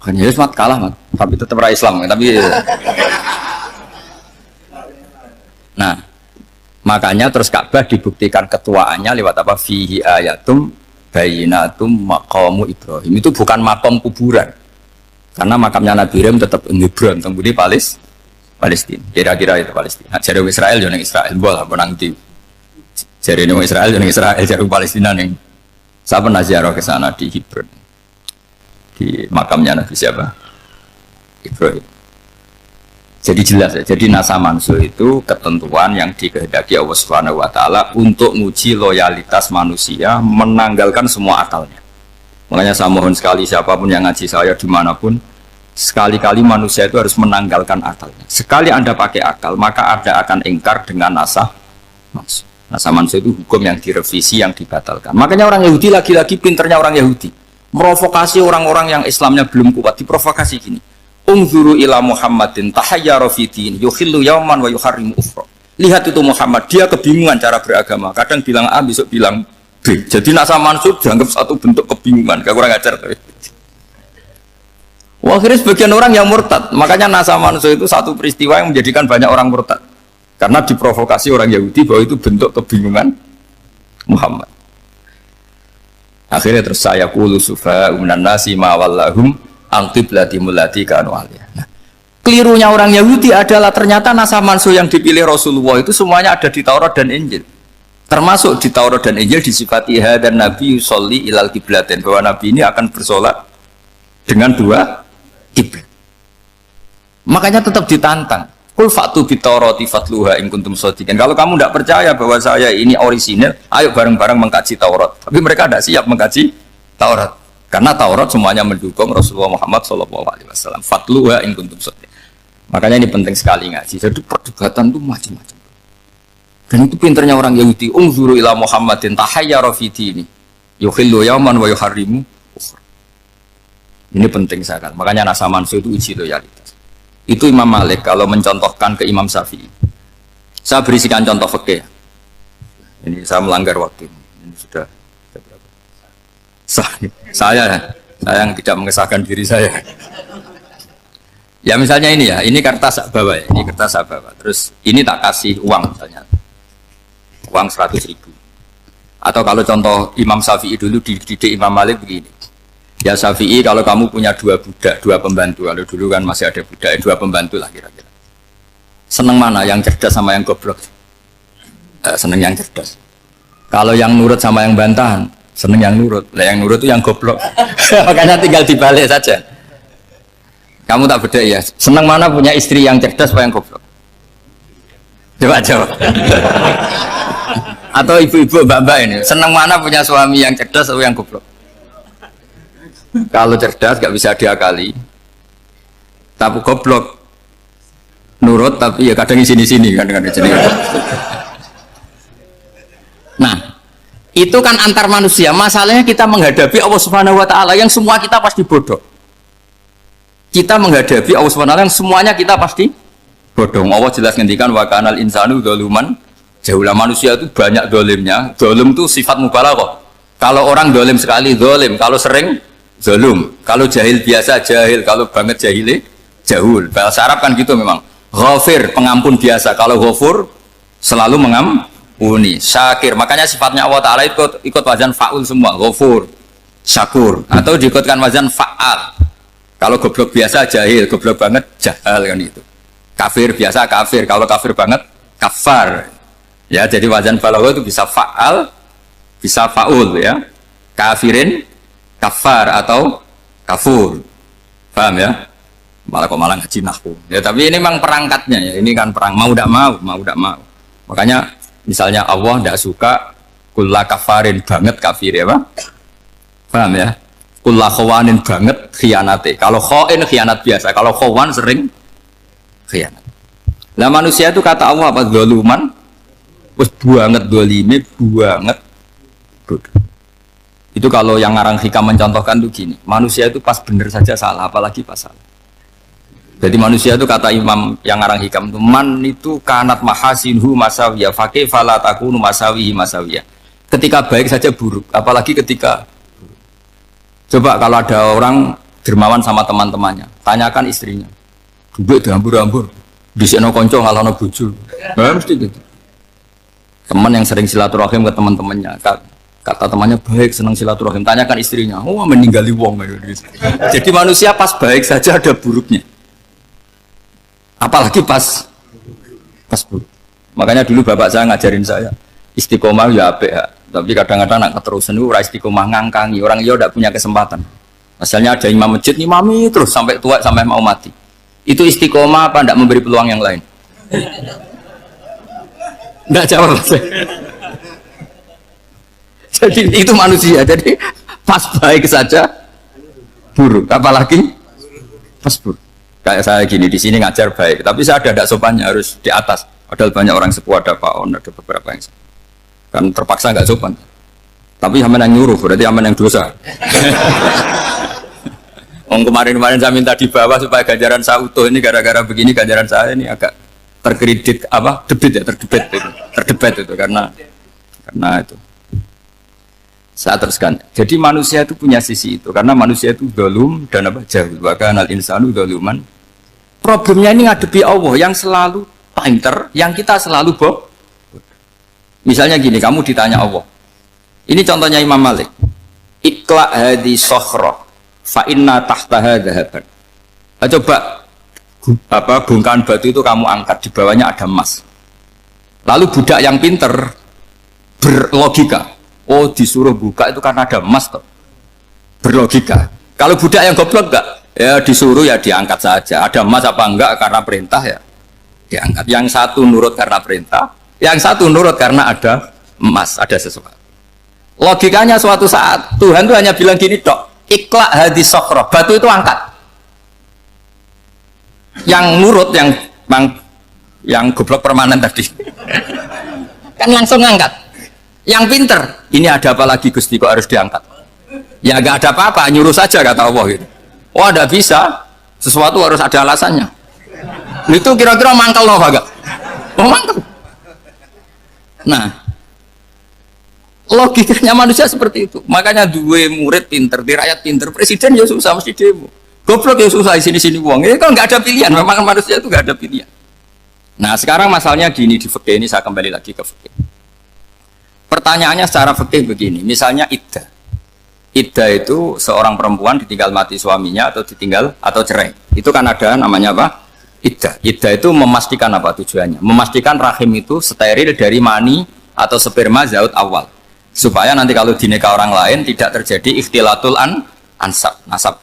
Kan Yesus mat kalah mat, tapi tetap ra Islam. Tapi nah, makanya terus Ka'bah dibuktikan ketuaannya lewat apa? Fihi ayatum bayinatum maqamu Ibrahim. Itu bukan makam kuburan. Karena makamnya Nabi Ibrahim tetap Hebron, temudi Palestina. Kira-kira itu Palestina. Jare Israel yo ning Israel, bola benang di. Jare ning Israel yo ning Israel, jare Palestina ning. Saya pernah ziarah ke sana di Hebron. Di makamnya Nabi siapa? Ibrahim. Jadi jelas ya. Jadi nasa mansuh itu ketentuan yang dikehendaki Allah Subhanahu wa taala untuk menguji loyalitas manusia, menanggalkan semua akalnya. Makanya saya mohon sekali siapapun yang ngaji saya dimanapun, sekali-kali manusia itu harus menanggalkan akalnya. Sekali Anda pakai akal, maka Anda akan ingkar dengan nasa mansuh. Nasa mansuh itu hukum yang direvisi, yang dibatalkan. Makanya orang Yahudi, lagi-lagi pinternya orang Yahudi, merovokasi orang-orang yang Islamnya belum kuat, diprovokasi gini. Unzuru ila Muhammadin tahayyara fi din yukhillu yauman wa yuharrimu ukhra. Lihat itu Muhammad, dia kebingungan cara beragama. Kadang bilang A, besok bilang B. Jadi nasa mansuh dianggap satu bentuk kebingungan. Kayak kurang ajar. Wah, akhirnya sebagian orang yang murtad. Makanya nasa mansuh itu satu peristiwa yang menjadikan banyak orang murtad. Karena diprovokasi orang Yahudi bahwa itu bentuk kebingungan Muhammad. Akhirnya terus saya qulu sufa minan nasi ma wallahum al-qiblati mulati kanu aliyah. Nah, kelirunya orang Yahudi adalah ternyata nasa mansuh yang dipilih Rasulullah itu semuanya ada di Taurat dan Injil. Termasuk di Taurat dan Injil disifati dan Nabi yusolli ilal qiblatin, bahwa Nabi ini akan bersolat dengan dua kiblat. Makanya tetap ditantang. Qul fa'tu bit Taurati fatluha in kuntum shadiqin. Kalau kamu tidak percaya bahwa saya ini orisinil, ayo bareng-bareng mengkaji Taurat. Tapi mereka tidak siap mengkaji Taurat. Karena Taurat semuanya mendukung Rasulullah Muhammad SAW. Fatluha in kuntum shadiqin. Makanya ini penting sekali ngaji. Jadi perdebatan itu macam-macam. Dan itu pinternya orang Yahudi. Unzuru ila Muhammadin tahayyara fi dini yukhillu yauman wa yuharrimu ukhra. Ini penting sekali. Makanya nasa mansuh itu uji loyalitas. Itu Imam Malik kalau mencontohkan ke Imam Syafi'i. Saya berisikan contoh fikih. Ini saya melanggar waktu. Ini sudah berapa? Saya yang tidak mengesahkan diri saya. Ya misalnya ini ya, ini kertas sak bawa ya, ini kertas sak bawa. Terus ini tak kasih uang misalnya, uang 100.000. Atau kalau contoh Imam Syafi'i dulu dididik Imam Malik begini. Ya Syafi'i, kalau kamu punya 2 budak, 2 pembantu, kalau dulu kan masih ada budak, 2 pembantu lah kira-kira. Seneng mana, yang cerdas sama yang goblok? Seneng yang cerdas. Kalau yang nurut sama yang bantahan, seneng yang nurut. Lah yang nurut itu yang goblok. Makanya tinggal dibalik saja. Kamu tak beda ya. Seneng mana punya istri yang cerdas apa yang goblok? Coba jawab. Atau ibu-ibu mbak-mbak ini, seneng mana punya suami yang cerdas atau yang goblok? Kalau cerdas gak bisa diakali, tapi goblok nurut tapi ya kadang di sini kan di sini. Nah, itu kan antar manusia. Masalahnya kita menghadapi Allah Subhanahu wa taala yang semua kita pasti bodoh. Kita menghadapi Allah Subhanahu wa taala yang semuanya kita pasti bodoh. Allah jelas ngendikan wa kanal insanu dzaluman jahula, manusia itu banyak dolimnya. Dolim itu sifat mubalaghah. Kalau orang dolim sekali dolim, kalau sering zalum, kalau jahil biasa jahil, kalau banget jahile jahul. Bahasa Arab kan gitu memang. Ghafir, pengampun biasa. Kalau ghafur selalu mengampuni. Syakir, makanya sifatnya Allah Ta'ala ikut wazan fa'ul semua. Ghafur, syakur, atau diikutkan wazan fa'al. Kalau goblok biasa jahil, goblok banget jahal kan itu. Kafir biasa kafir, kalau kafir banget kafar. Ya, jadi wazan balagha itu bisa fa'al, bisa fa'ul ya. Kafirin, kafar atau kafur. Paham ya? Malah kok malah ngaji nahwu. Ya tapi ini memang perangkatnya ya. Ini kan perang mau tidak mau, mau tidak mau. Makanya misalnya Allah tidak suka kulla kafarin banget kafir ya, Pak. Paham ya? Kulla khawanin banget khianate. Kalau khain khianat biasa, kalau khawan sering khianat. Lah manusia itu kata Allah apa? Zaluman. Wes banget dolime, banget bodoh. Itu kalau yang ngarang hikam mencontohkan tuh gini, manusia itu pas bener saja salah, apalagi pas salah. Jadi manusia itu kata Imam yang ngarang hikam itu, man itu kanat mahasinhu masawiyah, fakih fala takunu masawihi masawiyah. Ketika baik saja buruk, apalagi ketika buruk. Coba kalau ada orang dermawan sama teman-temannya, tanyakan istrinya, duit dihambur-hambur, disekno konco ngalahno bojo. Mesti gitu. Teman yang sering silaturahim ke teman-temannya, kata temannya baik, senang silaturahim, tanyakan istrinya, oh meninggali wong. Jadi manusia pas baik saja ada buruknya, apalagi pas buruk. Makanya dulu bapak saya ngajarin saya istiqomah ya apik ya, tapi kadang-kadang nak keterusan itu istiqomah ngangkangi orang dia tidak punya kesempatan. Asalnya ada imam masjid imami terus sampai tua sampai mau mati, itu istiqomah apa tidak memberi peluang yang lain? Tidak jawab. Jadi itu manusia. Jadi pas baik saja buruk, apalagi pas buruk. Kayak saya gini di sini ngajar baik, tapi saya ada sopannya harus di atas. Padahal banyak orang sepuh, ada Pak On, ada beberapa yang kan terpaksa nggak sopan. Tapi aman yang nyuruh, berarti aman yang dosa. Kemarin saya minta di bawah supaya ganjaran saya utuh, ini gara-gara begini ganjaran saya ini agak terkredit apa terdebat itu karena itu. Saya teruskan. Jadi manusia itu punya sisi itu karena manusia itu dzalum dan apa jahil. Wa kanal insanu dzaluman. Problemnya ini ngadepi Allah yang selalu pinter, yang kita selalu bohong. Misalnya gini, kamu ditanya Allah. Ini contohnya Imam Malik. Ikla hadi sokhra fa inna tahtaha dhahaban. Coba bongkahan batu itu kamu angkat, di bawahnya ada emas. Lalu budak yang pinter berlogika, oh disuruh buka itu karena ada emas toh. Berlogika. Kalau budak yang goblok enggak, ya disuruh ya diangkat saja. Ada emas apa enggak karena perintah ya diangkat. Yang satu nurut karena perintah, yang satu nurut karena ada emas, ada sesuatu. Logikanya suatu saat Tuhan tuh hanya bilang gini dok, ikla hadis sokhroh, batu itu angkat. Yang nurut yang goblok permanen tadi kan langsung ngangkat. Yang pinter, ini ada apa lagi Gusti kok harus diangkat? Ya gak ada apa-apa, nyuruh saja kata Allah gitu. Oh ada bisa, sesuatu harus ada alasannya. Itu kira-kira mangkel loh agak. Oh mangkel. Nah, logikanya manusia seperti itu. Makanya dua murid pinter, di rakyat pinter, presiden ya susah mesti demo. Goblok ya susah sini uang. Ini kan nggak ada pilihan. Memang manusia itu nggak ada pilihan. Nah sekarang masalahnya gini di fikih ini, saya kembali lagi ke fikih. Pertanyaannya secara fikih begini. Misalnya iddah. Iddah itu seorang perempuan ditinggal mati suaminya atau ditinggal atau cerai. Itu kan ada namanya apa? Iddah. Iddah itu memastikan apa tujuannya? Memastikan rahim itu steril dari mani atau sperma zaut awal. Supaya nanti kalau dinikah orang lain tidak terjadi ikhtilatul nasab.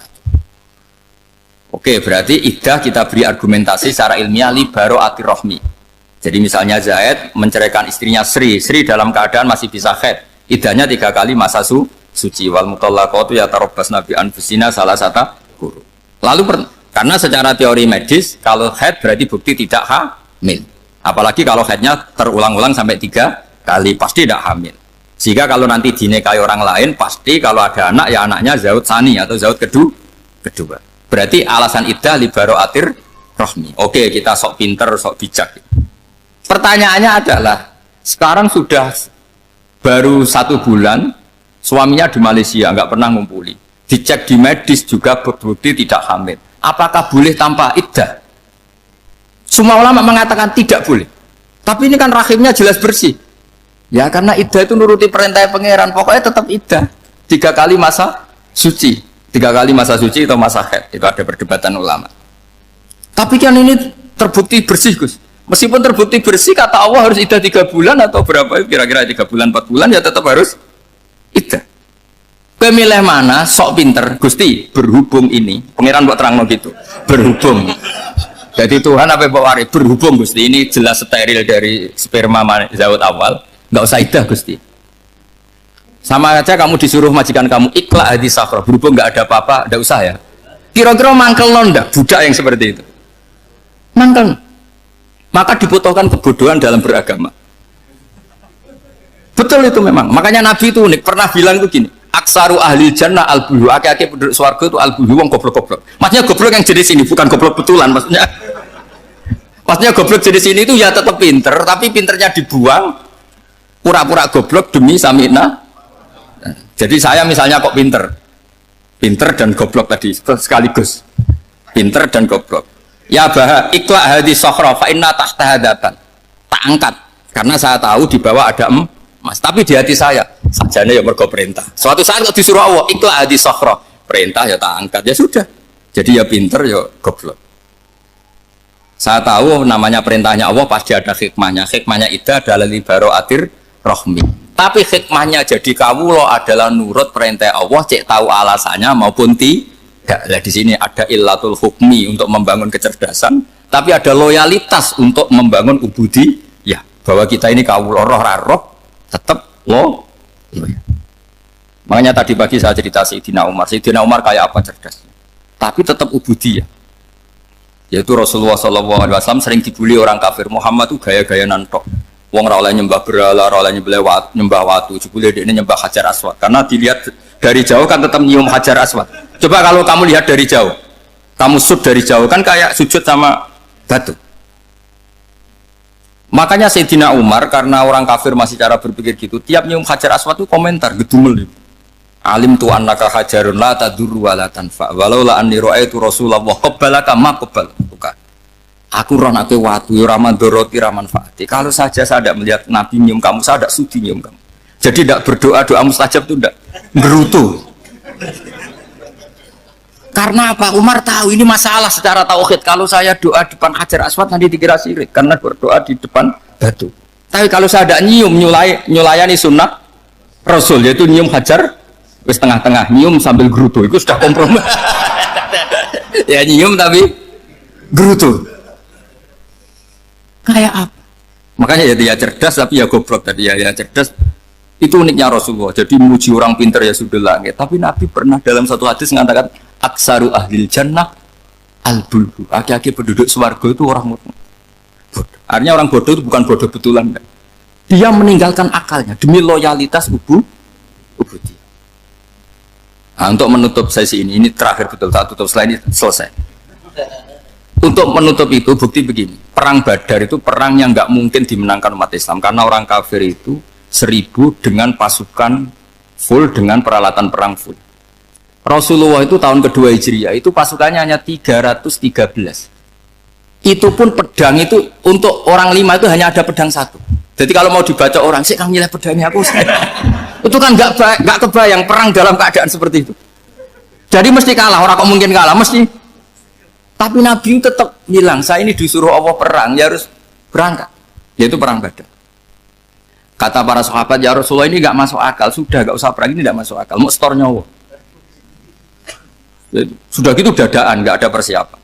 Oke, berarti iddah kita beri argumentasi secara ilmiah li baro'atir rohmi. Jadi misalnya Zaid menceraikan istrinya Sri dalam keadaan masih bisa haid. Iddahnya 3 kali masa suci. Wal mutallaqatu yatarabbasna bi anfusina salasata quru. Lalu karena secara teori medis kalau haid berarti bukti tidak hamil. Apalagi kalau haidnya terulang-ulang sampai 3 kali pasti tidak hamil. Sehingga kalau nanti dinikahi orang lain pasti kalau ada anak ya anaknya zaud sani atau zaud kedua. Berarti alasan iddah li baro'atir rohmi. Oke, kita sok pinter, sok bijak. Pertanyaannya adalah, sekarang sudah baru 1 bulan, suaminya di Malaysia, nggak pernah ngumpuli. Dicek di medis juga berbukti tidak hamil. Apakah boleh tanpa iddah? Semua ulama mengatakan tidak boleh. Tapi ini kan rahimnya jelas bersih. Ya karena iddah itu nuruti perintah pangeran, pokoknya tetap iddah. 3 kali masa suci. 3 kali masa suci atau masa haid, itu ada perdebatan ulama. Tapi kan ini terbukti bersih, Gus. Meskipun terbukti bersih, kata Allah harus iddah 3 bulan atau berapa? Kira-kira 3 bulan, 4 bulan ya tetap harus iddah. Pemilih mana? Sok pinter, Gusti. Berhubung ini, pangeran buat terang gitu. Berhubung. Jadi Tuhan apa bawa waris? Berhubung Gusti. Ini jelas steril dari sperma zaut awal. Nggak usah iddah Gusti. Sama aja kamu disuruh majikan kamu ikhla hadis safra, berhubung nggak ada apa-apa, nggak usah ya. Kira-kira mangkel nondak budak yang seperti itu. Mangkel. Maka dibutuhkan kebodohan dalam beragama. Betul itu memang. Makanya Nabi itu unik, pernah bilang itu gini, aksaru ahli jannah al-buhu, aki-aki penduduk swarga itu al-buhu, wong goblok-goblok. Maksudnya goblok yang jenis ini, bukan goblok betulan maksudnya. Maksudnya goblok jenis ini itu ya tetap pinter, tapi pinternya dibuang, pura-pura goblok demi samina. Jadi saya misalnya kok pinter dan goblok tadi sekaligus, pinter dan goblok. Ya bah ikhla hadis sokhra fa inna tahta hadatan. Tak angkat karena saya tahu di bawah ada emas. Tapi di hati saya sajane ya mergo perintah. Suatu saat kok disuruh Allah ikhla hadis sokhra, perintah ya tak angkat ya sudah. Jadi ya pinter ya goblok. Saya tahu namanya perintahnya Allah pasti ada hikmahnya. Hikmahnya itu adalah li baro'atir rohmi. Tapi hikmahnya jadi kawula adalah nurut perintah Allah, cek tahu alasannya maupun tidak. Lah di sini ada illatul hukmi untuk membangun kecerdasan, tapi ada loyalitas untuk membangun ubudi. Ya, bahwa kita ini kawula roh tetap lo. Makanya tadi pagi saya cerita Sayyidina Umar kayak apa cerdasnya. Tapi tetap ubudi ya. Yaitu Rasulullah SAW sering dibully orang kafir. Muhammad itu gaya-gaya nantok. Wong ora oleh nyembah berhala, ora oleh nyembah watu, jebule ini nyembah Hajar Aswad. Karena dilihat dari jauh kan tetap nyium Hajar Aswad. Coba kalau kamu lihat dari jauh, kamu sujud dari jauh kan kayak sujud sama batu. Makanya Sayyidina Umar karena orang kafir masih cara berpikir gitu, tiap nyium Hajar Aswad itu komentar gedumel. Alim tu annaka hajarun la tadurru wa la tanfa. Walau la anni ra'aitu Rasulullah qabbalaka ma qabbal. Aku roh nak watu, raman doroti, raman faati. Kalau saja saya tidak melihat Nabi nyium kamu, saya tidak sudi nyium kamu. Jadi tidak berdoa, doa mustajab itu tidak berutuh. Karena apa? Umar tahu ini masalah secara tauhid. Kalau saya doa di depan Hajar Aswad nanti dikira syirik karena berdoa di depan batu. Tapi kalau saya tidak nyium, nyulayani sunnah Rasul, yaitu nyium Hajar, wis tengah-tengah nyium sambil gerutu, itu sudah kompromi. Ya nyium tapi gerutu. Kayak apa? Makanya ya dia cerdas tapi ya goblok tadi ya cerdas. Itu uniknya Rasulullah. Jadi muji orang pintar ya sudah langit. Tapi Nabi pernah dalam satu hadis mengatakan aksaru ahlil jannah al-bulbu. Aki-aki penduduk swarga itu orang bodoh. Artinya orang bodoh itu bukan bodoh betulan. Dia meninggalkan akalnya demi loyalitas ubudi. Nah, untuk menutup sesi ini terakhir betul tak tutup setelah ini selesai. Untuk menutup itu bukti begini, perang Badar itu perang yang nggak mungkin dimenangkan umat Islam karena orang kafir itu 1000 dengan pasukan full dengan peralatan perang full. Rasulullah itu tahun kedua Hijriah itu pasukannya hanya 313. Itu pun pedang itu untuk orang 5 itu hanya ada pedang 1. Jadi kalau mau dibaca orang sih kamu nilai pedangnya aku. Itu kan nggak kebayang perang dalam keadaan seperti itu. Jadi mesti kalah, orang kok mungkin kalah mesti. Tapi Nabi tetap bilang saya ini disuruh Allah perang, ya harus berangkat. Yaitu perang Badar. Kata para sahabat, ya Rasulullah ini nggak masuk akal, sudah nggak usah perang, ini nggak masuk akal, mau setor nyawa. Sudah gitu dadaan, nggak ada persiapan.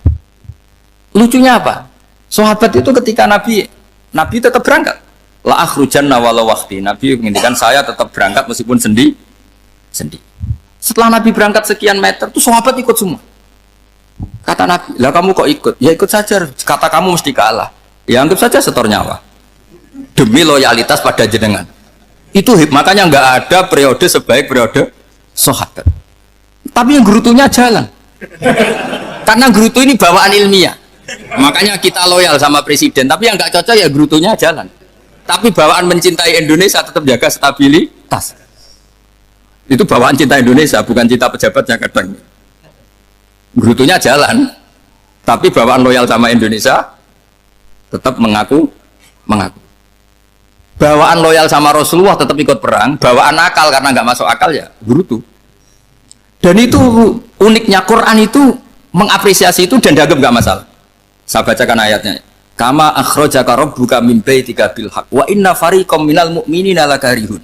Lucunya apa? Sahabat itu ketika Nabi tetap berangkat. La akhrujanna walau waqti. Nabi menginginkan saya tetap berangkat meskipun sendi. Setelah Nabi berangkat sekian meter, tuh sahabat ikut semua. Kata Nabi, lah kamu kok ikut? Ya ikut saja. Kata kamu mesti kalah. Ya anggap saja setor nyawa. Demi loyalitas pada jenengan. Itu makanya nggak ada periode sebaik periode sahabat. Tapi yang gerutunya jalan. Karena gerutu ini bawaan ilmiah. Makanya kita loyal sama presiden. Tapi yang nggak cocok ya gerutunya jalan. Tapi bawaan mencintai Indonesia tetap jaga stabilitas. Itu bawaan cinta Indonesia, bukan cinta pejabatnya kadang. Gerutunya jalan. Tapi bawaan loyal sama Indonesia tetap mengaku. Bawaan loyal sama Rasulullah tetap ikut perang. Bawaan akal karena nggak masuk akal ya gerutu. Dan itu uniknya Quran itu mengapresiasi itu dan dianggap nggak masalah. Saya bacakan ayatnya. Kama akhrajaka rabbuka min baitika bil haqq wa inna fariqam minal mu'minina lakarihun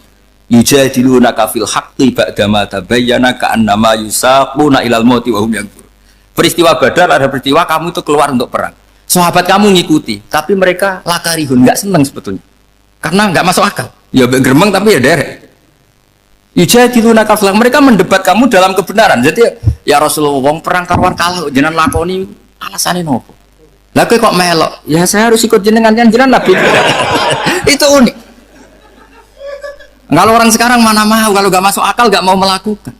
yujadilunaka fil haqqi ba'da ma tabayyana ka'annama yusaquna ilal mauti wa hum yanzurun. Peristiwa Badar ada peristiwa kamu itu keluar untuk perang. Sahabat kamu ngikuti, tapi mereka lakarihun, nggak senang sebetulnya. Karena nggak masuk akal. Ya geremeng tapi ya derek. Yujadilunaka fil haqq, mereka mendebat kamu dalam kebenaran. Jadi ya Rasulullah wong perang karuan kalah jenengan lakoni alasane nopo? Lah kowe kok melok? Ya saya harus ikut jenengan kan jenengan Nabi. Itu unik. Kalau orang sekarang mana mau, kalau nggak masuk akal nggak mau melakukan.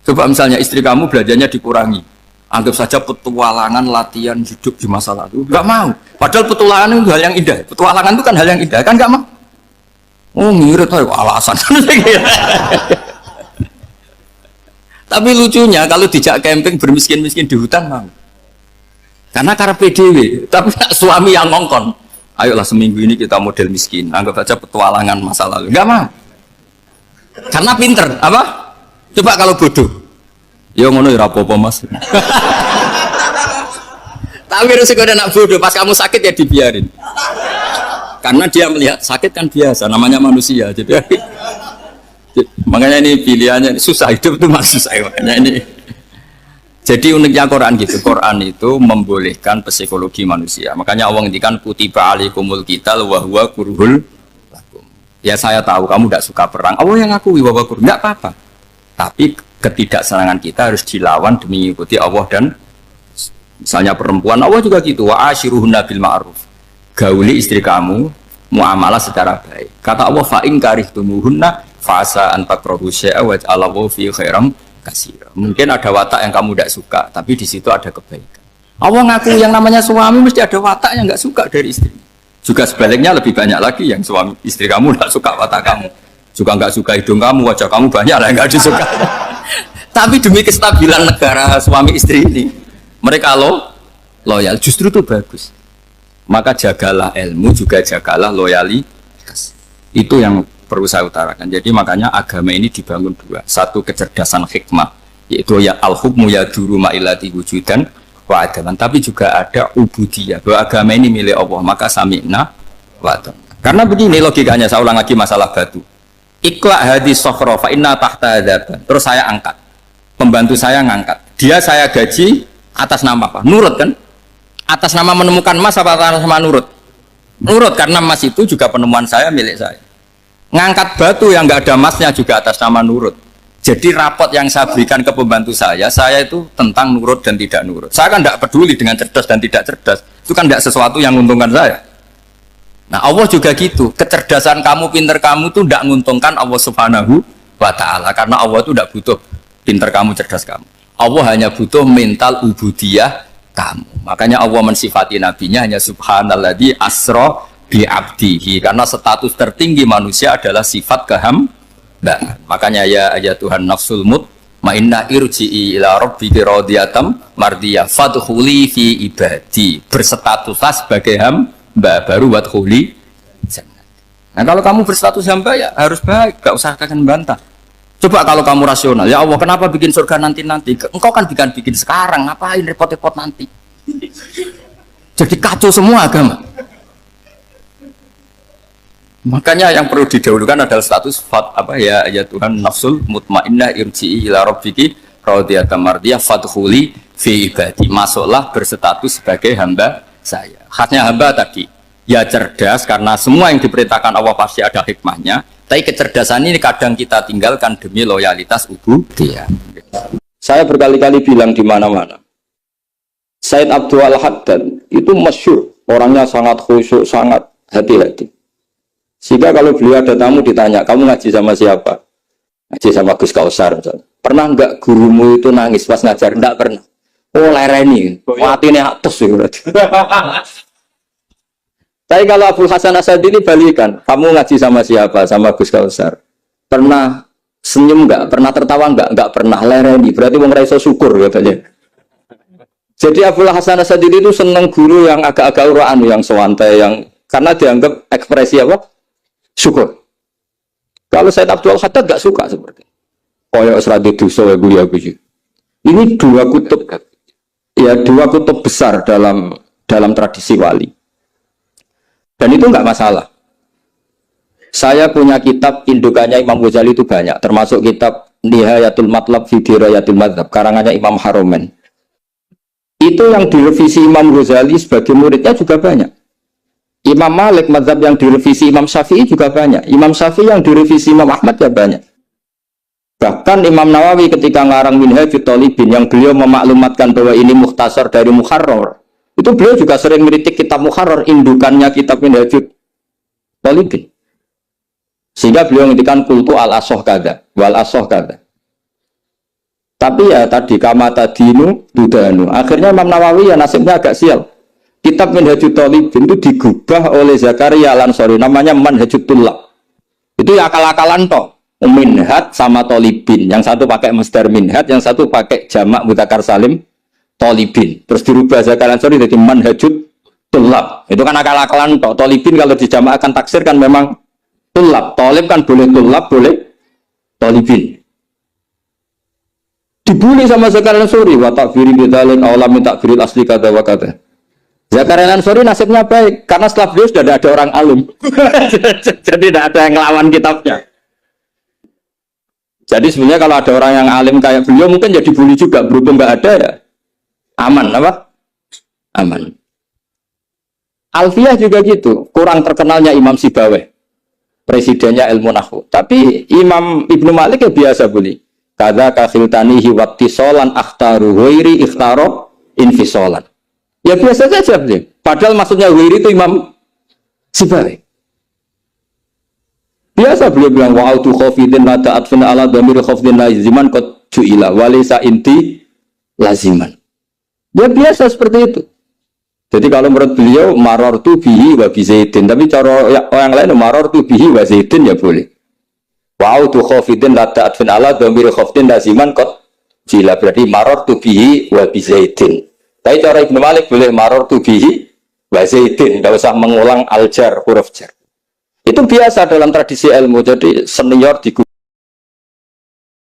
Coba misalnya istri kamu belajarnya dikurangi, anggap saja petualangan latihan hidup di masa lalu, nggak mau. Padahal petualangan itu hal yang indah. Petualangan itu kan hal yang indah, kan nggak mau. Oh ngirit, alasan. Tapi lucunya kalau dijak camping bermiskin-miskin di hutan mau. Karena PDW, tapi suami yang ngongkon. Ayolah seminggu ini kita model miskin, anggap saja petualangan masa lalu. Enggak mau. Karena pinter, apa? Coba kalau bodoh. Ya ngono ya apa-apa Mas. Tapi resiko anak bodoh, pas kamu sakit ya dibiarin. Karena dia melihat sakit kan biasa, namanya manusia. Jadi makanya ini pilihannya susah, hidup itu masih susah makanya ini. Jadi uniknya Quran gitu, Quran itu membolehkan psikologi manusia. Makanya Allah ngendikan kutiba alaikumul qital wa huwa kurhul lakum. Ya saya tahu kamu tidak suka perang, Allah yang ngakui wa huwa kurhul, enggak apa-apa. Tapi ketidaksenangan kita harus dilawan demi mengikuti Allah. Dan misalnya perempuan, Allah juga gitu, wa ashiruhunna bil ma'ruf. Gauli istri kamu muamalah secara baik. Kata Allah fa in karihtumuhunna fasa antakrahu syai'a wa ja'alallahu fi khairam katsira. Mungkin ada watak yang kamu tidak suka, tapi di situ ada kebaikan. Allah ngaku yang namanya suami mesti ada watak yang nggak suka dari istri. Juga sebaliknya lebih banyak lagi yang suami istri kamu tidak suka watak kamu. Juga nggak suka hidung kamu, wajah kamu banyak lah yang nggak disuka. Tapi demi kestabilan negara suami istri ini, mereka loyal, justru itu bagus. Maka jagalah ilmu, juga jagalah loyalitas. Itu yang perlu saya utarakan. Jadi makanya agama ini dibangun dua. Satu kecerdasan hikmah, yaitu ya al-hukmu ya duru ma'ilati wujudan wa adaman. Tapi juga ada ubudiyah, bahwa agama ini milik Allah. Maka sami'na wa ata'na. Karena begini logikanya, saya ulang lagi masalah batu. Ikla hadis sokhro fa inna tahta adzaban. Terus saya angkat. Pembantu saya ngangkat. Dia saya gaji atas nama apa? Nurut kan? Atas nama menemukan emas apa atas nama nurut? Nurut, karena emas itu juga penemuan saya, milik saya. Ngangkat batu yang nggak ada emasnya juga atas nama nurut. Jadi rapot yang saya berikan ke pembantu saya itu tentang nurut dan tidak nurut. Saya kan tidak peduli dengan cerdas dan tidak cerdas. Itu kan tidak sesuatu yang menguntungkan saya. Nah Allah juga gitu. Kecerdasan kamu, pinter kamu itu tidak menguntungkan Allah Subhanahu wa Ta'ala. Karena Allah itu tidak butuh pinter kamu, cerdas kamu. Allah hanya butuh mental ubudiyah kamu. Makanya Allah mensifati nabinya hanya subhanalladzi asra bi abdihi, karena status tertinggi manusia adalah sifat Nah, makanya ya Tuhan nafsul mutmainnah irji'i ila rabbiki radiyatam mardiyah fadkhuli fi ibadi. Berstatuslah sebagai hamba baru wadkhuli jannah. Nah, kalau kamu berstatus hamba ya harus baik, gak usah kalian bantah. Coba kalau kamu rasional, ya Allah kenapa bikin surga nanti-nanti? Engkau kan bikin sekarang, ngapain repot-repot nanti? Jadi kacau semua agama. Makanya yang perlu didahulukan adalah status ya Tuhan nafsul mutmainnah irji'i ila rabbiki radiyatan mardiyah fadkhuli fi ibadi. Masuklah berstatus sebagai hamba saya. Khasnya hamba tadi ya cerdas karena semua yang diperintahkan Allah pasti ada hikmahnya. Tapi kecerdasan ini kadang kita tinggalkan demi loyalitas ubudiyah. Saya berkali-kali bilang di mana-mana. Said Abdul Haddad itu masyhur, orangnya sangat khusyuk, sangat hati-hati. Sehingga kalau beliau ada tamu ditanya, kamu ngaji sama siapa? Ngaji sama Gus Kausar misalnya. Pernah enggak gurumu itu nangis pas ngajar? Enggak pernah. Oh lereni, matinya atus ya berarti. Tapi kalau Abdul Hasan Asadi ini balikan, kamu ngaji sama siapa? Sama Gus Kausar. Pernah senyum enggak? Pernah tertawa enggak? Enggak pernah lereni. Berarti wong ra iso syukur katanya. Jadi Abdul Hasan Asadi itu seneng guru yang agak-agak uraan, yang sewantai, yang karena dianggap ekspresi apa? Syukur. Kalau Said Abdul Haddad gak suka seperti koyok seradi dosa ya gue. Ini dua kutub besar dalam tradisi wali. Dan itu nggak masalah. Saya punya kitab indukannya Imam Ghazali itu banyak, termasuk kitab Nihayatul Matlab fi Dirayatil Madzhab karangannya Imam Haromen. Itu yang direvisi Imam Ghazali sebagai muridnya juga banyak. Imam Malik mazhab yang direvisi Imam Syafi'i juga banyak. Imam Syafi'i yang direvisi Imam Ahmad ya banyak. Bahkan Imam Nawawi ketika ngarang Minhajut Thalibin yang beliau memaklumatkan bahwa ini mukhtasar dari Muharrar, itu beliau juga sering meritik kitab Muharrar, indukannya kitab Minhajut Thalibin. Sehingga beliau ngendikan kultu al-asoh kada wal asoh kada. Tapi ya tadi kamata dinu dudanu. Akhirnya Imam Nawawi ya nasibnya agak sial. Kitab Minhajut Thalibin itu digubah oleh Zakaria Al-Ansari, namanya Manhajut Tullab. Itu ya akal-akalan toh. Minhaj sama Thalibin, yang satu pakai masdar minhaj, yang satu pakai jamak mudzakkar salim Thalibin. Terus dirubah Zakaria Al-Ansari jadi Manhajut Tullab. Itu kan akal-akalan toh. Thalibin kalau dijamakkan taksir kan memang Tullab. Thalib kan boleh Tullab, boleh Thalibin. Dibully sama Zakaria Al-Ansari, wa takfiri bidzalik aula min takfiril asli kada wa kada. Zakaria Al-Ansari nasibnya baik karena setelah beliau sudah ada orang alim. Jadi tidak ada yang ngelawan kitabnya. Jadi sebenarnya kalau ada orang yang alim kayak beliau mungkin jadi bully juga, berhubung nggak ada ya aman apa? Aman. Alfiyah juga gitu, kurang terkenalnya Imam Sibawayh, presidennya ilmu nahwu. Tapi Imam Ibnu Malik ya biasa bully. Kada kakhiltanihi wattisolan akhtaru ghairi ikhtaro infisolan. Ya biasa saja beliau. Padahal maksudnya ghairi itu Imam Sibawayh. Biasa beliau bilang wa'autu khafidin la ta'atfin ala dhamir khafidin laziman qad ju'ila walisa inti laziman. Ya biasa seperti itu. Jadi kalau menurut beliau marartu bihi wa bi zaidin, tapi cara orang lain marartu bihi wa zaidin ya boleh. Wa'autu khafidin la ta'atfin ala dhamir khafidin laziman qad ju'ila, berarti marartu bihi wa bi zaidin. Tapi cara Ibnu Malik boleh marartu bihi wa zaidin, tidak usah mengulang al-jar, huruf jar. Itu biasa dalam tradisi ilmu. Jadi senior di